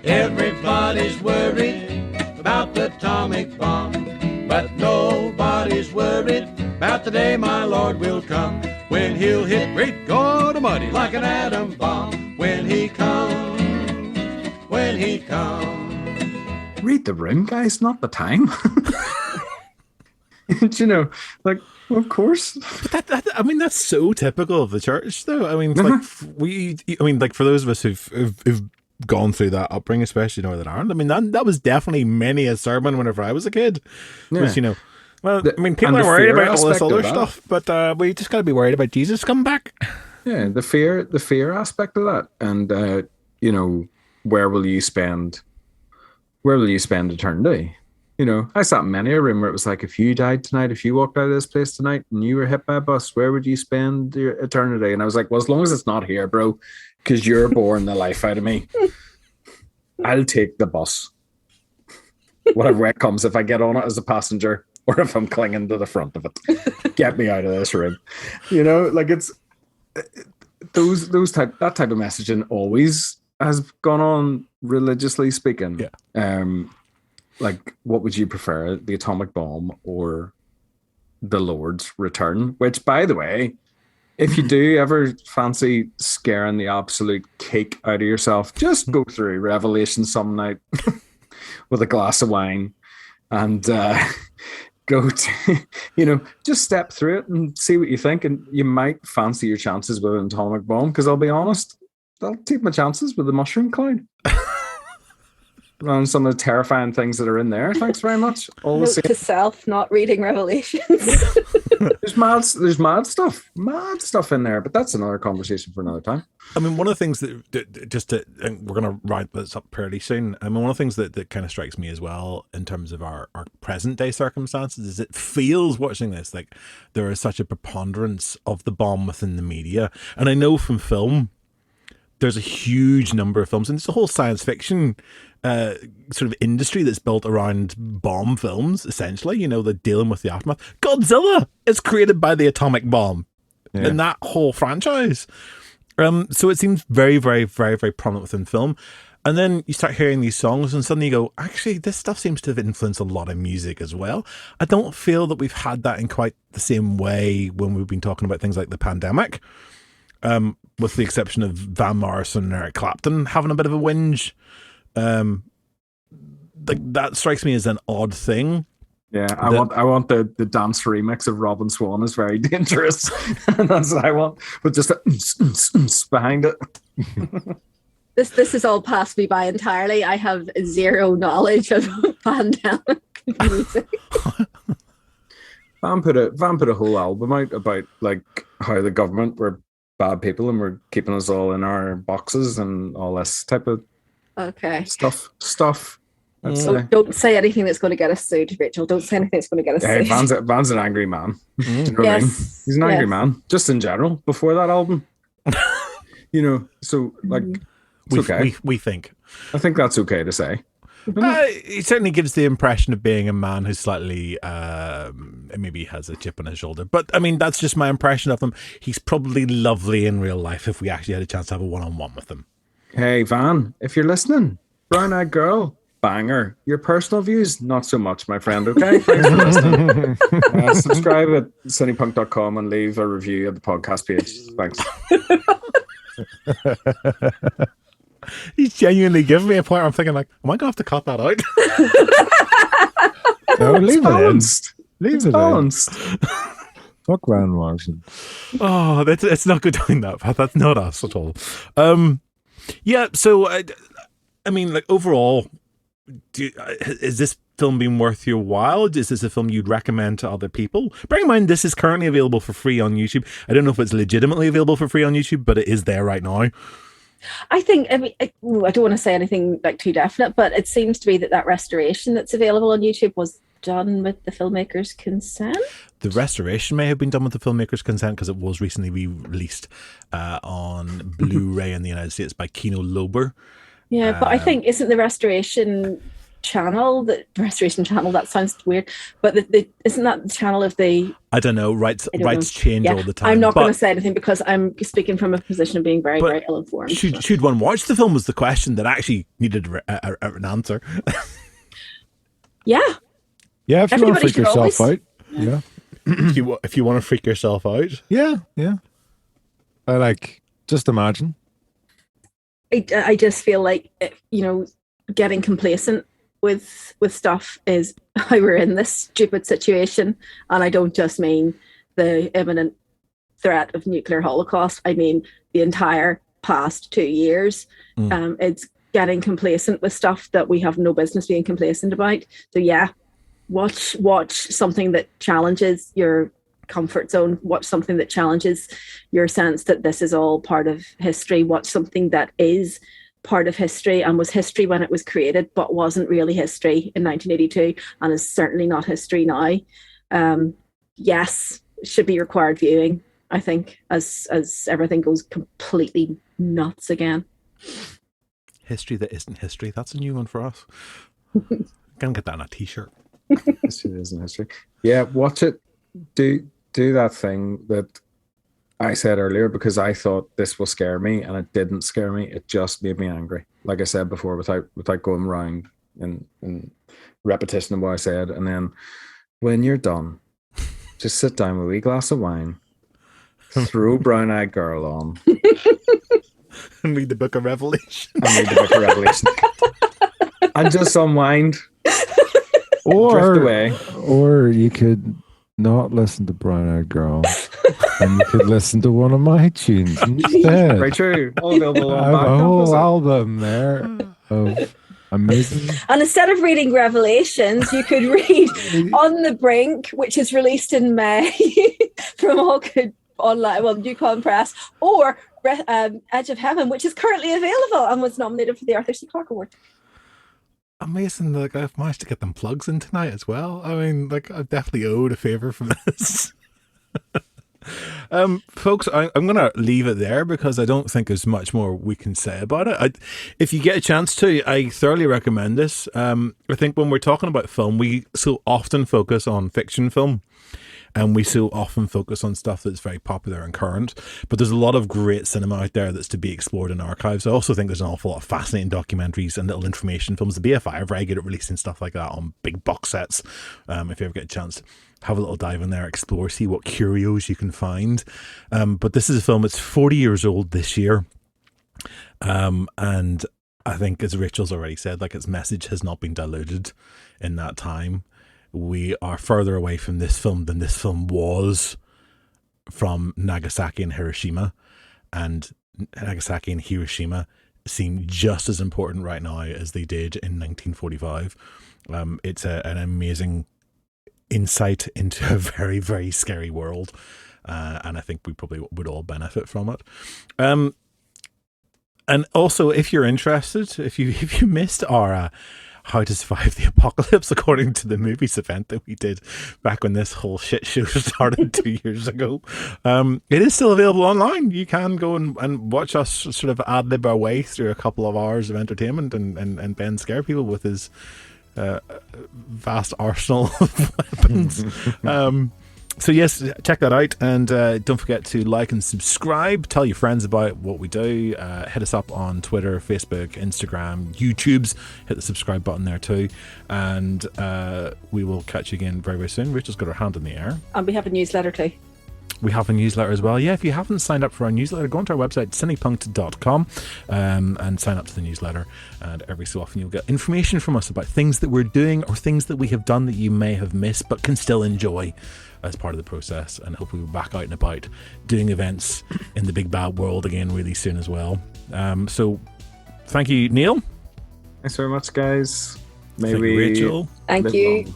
Everybody's worried about the atomic bomb, but nobody's worried about the day my Lord will come, when he'll hit great God Almighty like an atom bomb. When he comes, when he comes. read the room, guys, not the time. You know, like, well, of course. But I mean, that's so typical of the church, though. I mean, it's like like for those of us who've gone through that upbringing, especially Northern Ireland. I mean, that was definitely many a sermon whenever I was a kid. Was, you know, well, I mean, people are worried about all this other stuff, but we just got to be worried about Jesus coming back. Yeah, the fear aspect of that, and you know, where will you spend eternity? You know, I sat in many a room where it was like, if you died tonight, if you walked out of this place tonight and you were hit by a bus, where would you spend your eternity? And I was like, well, as long as it's not here, bro, because you're boring the life out of me, I'll take the bus. Whatever it comes, if I get on it as a passenger or if I'm clinging to the front of it, get me out of this room. You know, like it's that type of messaging always has gone on, religiously speaking. Yeah. Like, what would you prefer, the atomic bomb or the Lord's return? Which, by the way, if you do ever fancy scaring the absolute cake out of yourself, just go through Revelation some night with a glass of wine and go to, you know, just step through it and see what you think. And you might fancy your chances with an atomic bomb, because I'll be honest, I'll take my chances with the mushroom cloud. And some of the terrifying things that are in there. Thanks very much. All the same. To self, not reading Revelations. There's mad stuff in there, but that's another conversation for another time. I mean, one of the things that and we're going to write this up fairly soon. I mean, one of the things that kind of strikes me as well in terms of our present day circumstances is it feels, watching this, like there is such a preponderance of the bomb within the media. And I know from film, there's a huge number of films, and it's a whole science fiction sort of industry that's built around bomb films, essentially, you know, they're dealing with the aftermath. Godzilla is created by the atomic bomb in that whole franchise. So it seems very, very, very, very prominent within film. And then you start hearing these songs and suddenly you go, actually, this stuff seems to have influenced a lot of music as well. I don't feel that we've had that in quite the same way when we've been talking about things like the pandemic. With the exception of Van Morrison and Eric Clapton having a bit of a whinge. Like that strikes me as an odd thing. Yeah, I want the dance remix of Robin Swan is very dangerous. And that's what I want, with just a behind it. This is all passed me by entirely. I have zero knowledge of pandemic music. Van put a whole album out about like how the government were bad people and were keeping us all in our boxes and all this type of stuff. Don't say anything that's going to get us sued, Rachel. Don't say anything that's going to get us sued. Van's an angry man. You know what I mean? He's an angry man, just in general. Before that album, you know. So like, it's okay. We think. I think that's okay to say. He certainly gives the impression of being a man who's slightly, maybe has a chip on his shoulder. But I mean, that's just my impression of him. He's probably lovely in real life if we actually had a chance to have a one-on-one with him. Hey, Van, if you're listening, brown-eyed girl, banger. Your personal views, not so much, my friend, okay? Thanks for listening. Subscribe at CinePunked.com and leave a review at the podcast page. Thanks. He's genuinely giving me a point where I'm thinking, like, am I going to have to cut that out? No, leave it balanced. Leave it balanced. Fuck Van Morrison. Oh, it's not good doing that. That's not us at all. Yeah, so, I mean, like, overall, is this film been worth your while? Is this a film you'd recommend to other people? Bearing in mind, this is currently available for free on YouTube. I don't know if it's legitimately available for free on YouTube, but it is there right now. I think, I don't want to say anything like too definite, but it seems to be that restoration that's available on YouTube was done with the filmmaker's consent. The restoration may have been done with the filmmaker's consent because it was recently re-released on Blu-ray in the United States by Kino Lorber. Yeah, but I think isn't the restoration channel, that sounds weird, but isn't that the channel of the... I don't know, rights change all the time. I'm not going to say anything because I'm speaking from a position of being very, very ill-informed. Should one watch the film was the question that actually needed an answer. Yeah, if you want to freak yourself out. Yeah. if you want to freak yourself out. Yeah. I just imagine. I just feel like, getting complacent with stuff is how we're in this stupid situation. And I don't just mean the imminent threat of nuclear holocaust. I mean the entire past 2 years. It's getting complacent with stuff that we have no business being complacent about. So yeah, watch something that challenges your comfort zone. Watch something that challenges your sense that this is all part of history. Watch something that is part of history and was history when it was created, but wasn't really history in 1982 and is certainly not history now. Yes, should be required viewing, I think, as everything goes completely nuts again. History that isn't history. That's a new one for us. Gonna get that on a t-shirt. History that isn't history. Yeah, watch it. Do that thing that I said earlier, because I thought this will scare me and it didn't scare me. It just made me angry. Like I said before, without going around in repetition of what I said. And then when you're done, just sit down with a wee glass of wine, throw Brown Eyed Girl on, and read the Book of Revelation. And just unwind. Or drift away. Or you could not listen to Brown Eyed Girl. And you could listen to one of my tunes instead. Very true. All available on I have a whole album there of amazing. And instead of reading Revelations, you could read On the Brink, which is released in May from all good online, Yukon Press, or Edge of Heaven, which is currently available and was nominated for the Arthur C. Clarke Award. Amazing. I've managed to get them plugs in tonight as well. I mean, I've definitely owed a favor from this. Folks, I'm going to leave it there because I don't think there's much more we can say about it. If you get a chance to, I thoroughly recommend this. I think when we're talking about film, we so often focus on fiction film. And we so often focus on stuff that's very popular and current. But there's a lot of great cinema out there that's to be explored in archives. I also think there's an awful lot of fascinating documentaries and little information films. The BFI are very good at releasing stuff like that on big box sets. If you ever get a chance, have a little dive in there, explore, see what curios you can find. But this is a film that's 40 years old this year. And I think, as Rachel's already said, its message has not been diluted in that time. We are further away from this film than this film was from Nagasaki and Hiroshima. And Nagasaki and Hiroshima seem just as important right now as they did in 1945. It's an amazing insight into a very, very scary world. And I think we probably would all benefit from it. And also, if you're interested, if you missed our How to Survive the Apocalypse According to the Movies event that we did back when this whole shit show started 2 years ago, it is still available online. You can go and watch us sort of ad-lib our way through a couple of hours of entertainment and Ben scare people with his vast arsenal of weapons. So yes, check that out, and don't forget to like and subscribe. Tell your friends about what we do. Hit us up on Twitter, Facebook, Instagram, YouTube's. Hit the subscribe button there too, and we will catch you again very, very soon. Rachel's got her hand in the air. And we have a newsletter too. We have a newsletter as well. Yeah, if you haven't signed up for our newsletter, go onto our website, CinePunked.com, and sign up to the newsletter. And every so often you'll get information from us about things that we're doing or things that we have done that you may have missed but can still enjoy as part of the process. And hopefully we're back out and about doing events in the big bad world again really soon as well. So thank you, Neil. Thanks very much, guys. May Thank you, we Rachel. Thank live you. long.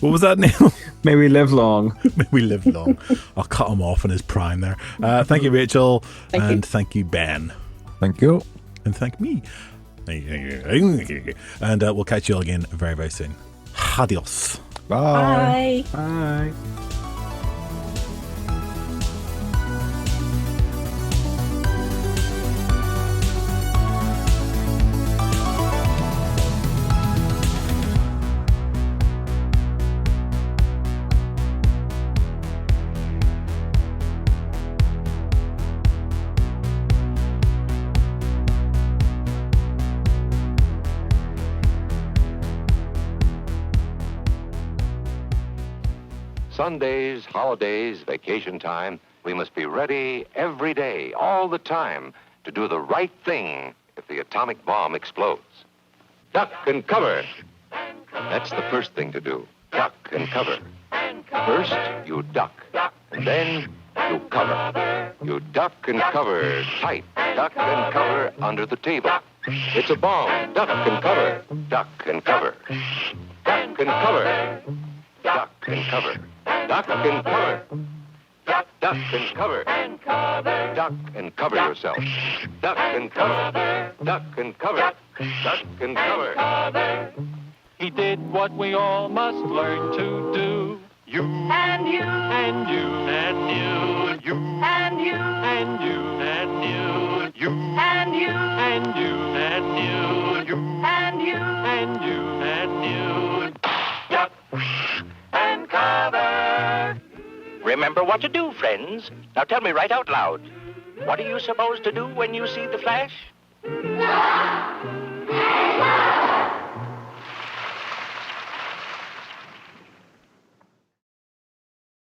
What was that, Neil? May we live long. May we live long. I'll cut him off in his prime there. Thank you, Rachel. Thank thank you, Ben. Thank you. And thank me. And we'll catch you all again very, very soon. Adios. Bye. Bye. Bye. Sundays, holidays, vacation time, we must be ready every day, all the time, to do the right thing if the atomic bomb explodes. Duck and cover. That's the first thing to do. Duck and cover. First, you duck, and then you cover. You duck and cover tight. Duck and cover under the table. It's a bomb. Duck and cover. Duck and cover. Duck and cover. Duck and cover. Duck and cover. Duck and cover. Duck and cover yourself. Duck and cover. Duck and cover. Duck and cover. He did what we all must learn to do. You and you and you and you. You and you and you and you. You and you and you and you. You and you and you and you. Duck and cover. Remember what to do, friends. Now tell me right out loud. What are you supposed to do when you see the flash?